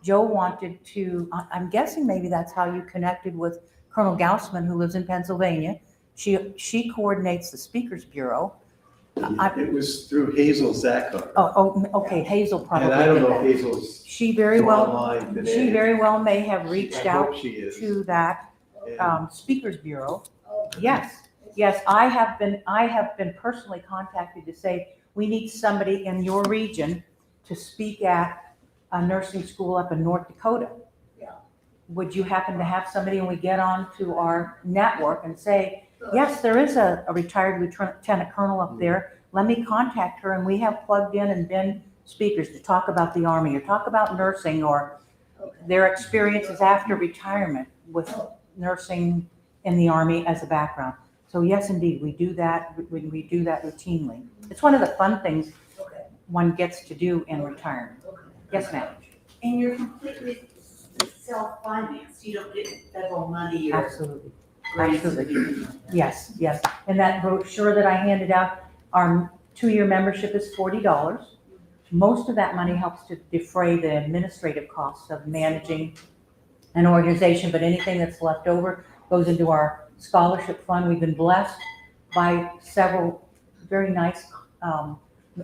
Joe wanted to, I'm guessing maybe that's how you connected with Colonel Gaussman, who lives in Pennsylvania. She coordinates the speakers bureau. It was through Hazel Zachar. Okay, Hazel probably. And I don't did know that. if Hazel's She very well online today. She very well may have reached I out hope she is. to that And speakers bureau. Oh, Yes, I have been personally contacted to say, we need somebody in your region to speak at a nursing school up in North Dakota. Yeah. Would you happen to have somebody, and we get on to our network and say, yes, there is a retired lieutenant colonel up there. Let me contact her, and we have plugged in and been speakers to talk about the Army or talk about nursing or their experiences after retirement with nursing in the Army as a background. So yes, indeed, we do that. We do that routinely. It's one of the fun things Okay. one gets to do in retirement. Okay. Yes, ma'am. And you're completely self-financed, you don't get federal money or Absolutely. grants. Absolutely. Yes. And that brochure that I handed out, our 2-year membership is $40. Most of that money helps to defray the administrative costs of managing an organization, but anything that's left over goes into our scholarship fund. We've been blessed by several very nice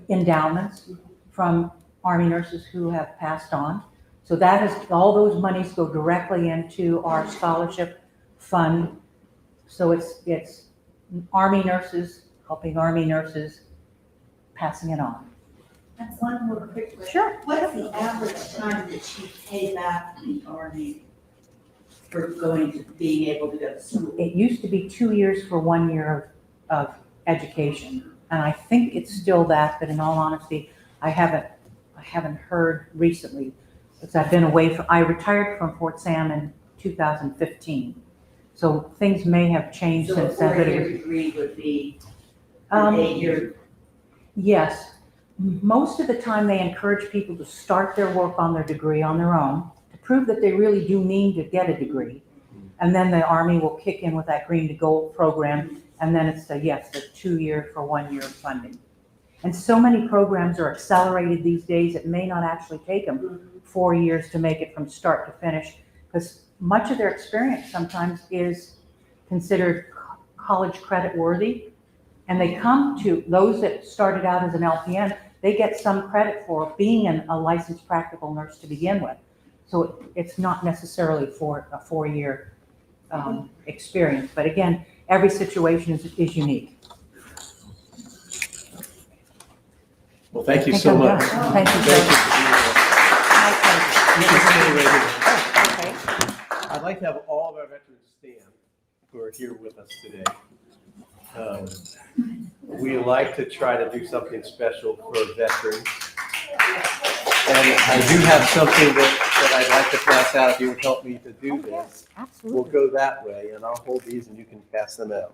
endowments from Army nurses who have passed on. So that is, all those monies go directly into our scholarship fund. So it's Army nurses helping Army nurses, passing it on. That's one more quick question. Sure. What's the average time that you pay back the Army for going to being able to go to school? It used to be 2 years for 1 year of education. And I think it's still that, but in all honesty, I haven't heard recently, because I've been away I retired from Fort Sam in 2015. So things may have changed So a since then. But it 4-year was- degree would be an 8-year. Yes. Most of the time, they encourage people to start their work on their degree on their own, to prove that they really do mean to get a degree. And then the Army will kick in with that green to gold program. And then it's the 2 year for 1 year funding. And so many programs are accelerated these days, it may not actually take them 4 years to make it from start to finish, because much of their experience sometimes is considered college credit worthy. And they come to, those that started out as an LPN, they get some credit for being a licensed practical nurse to begin with. So it's not necessarily for a 4-year experience. But again, every situation is unique. Well, thank you I think so I'm much. done. Thank you, Thank sir. you for being here. My pleasure. You can stay right here. Okay. I'd like to have all of our veterans stand who are here with us today. We like to try to do something special for veterans. And I do have something that I'd like to pass out if you would help me to do Oh, this. yes, We'll absolutely. go that way, and I'll hold these and you can pass them out.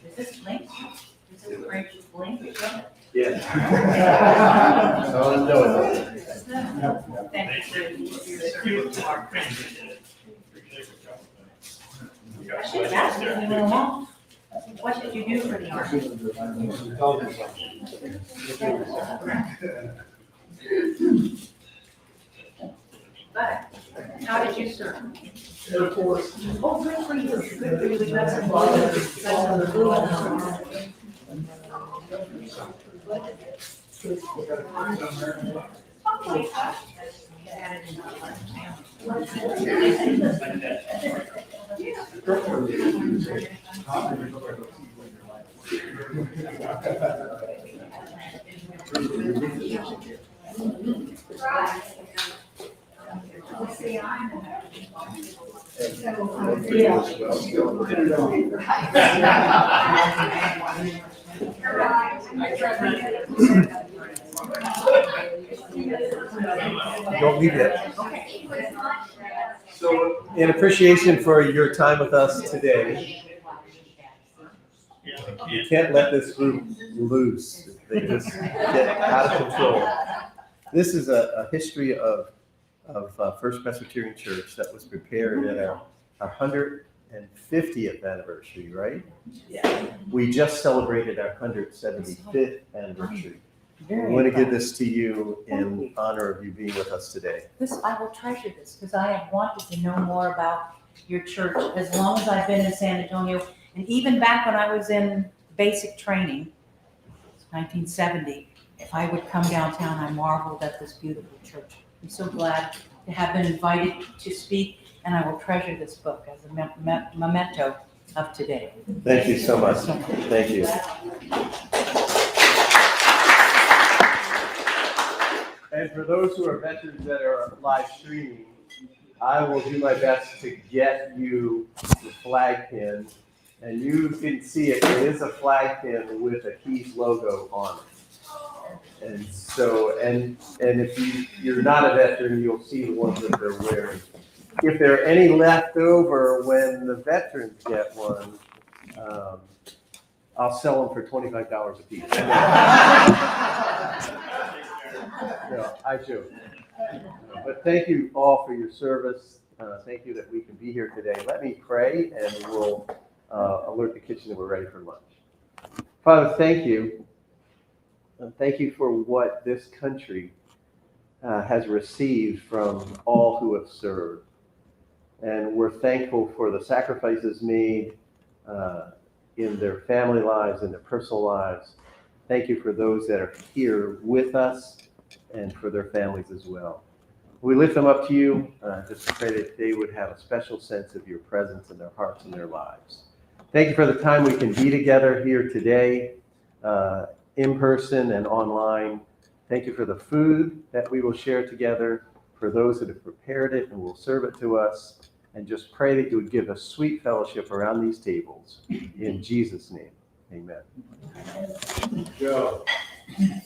Is this link? Is this Rachel's link? Yeah. So I'm doing it. Thank you. I should have asked you when you went along. What did you do for the Army? But how did you serve? Oh, good for you. Good for you. That's a blue. Don't leave yet. So, in appreciation for your time with us today, you can't let this group loose. They just get out of control. This is a history of First Presbyterian Church that was prepared at our 150th anniversary, right? Yeah. We just celebrated our 175th anniversary. Very I want to give proud. this to you Thank in you. honor of you being with us today. I will treasure this because I have wanted to know more about your church as long as I've been in San Antonio. And even back when I was in basic training, 1970, if I would come downtown, I marveled at this beautiful church. I'm so glad to have been invited to speak, and I will treasure this book as a memento of today. Thank you so much. Thank you. And for those who are veterans that are live streaming, I will do my best to get you the flag pin. And you can see it, it is a flag pin with a Keys logo on it. And so, and if you're not a veteran, you'll see the ones that they're wearing. If there are any left over when the veterans get one, I'll sell them for $25 a piece. No, I joke. But thank you all for your service. Thank you that we can be here today. Let me pray and we'll alert the kitchen that we're ready for lunch. Father, thank you. Thank you for what this country has received from all who have served. And we're thankful for the sacrifices made in their family lives and their personal lives. Thank you for those that are here with us and for their families as well. We lift them up to you. Just pray that they would have a special sense of your presence in their hearts and their lives. Thank you for the time we can be together here today, in person and online. Thank you for the food that we will share together, for those that have prepared it and will serve it to us. And just pray that you would give us sweet fellowship around these tables. In Jesus' name, amen. Joe, with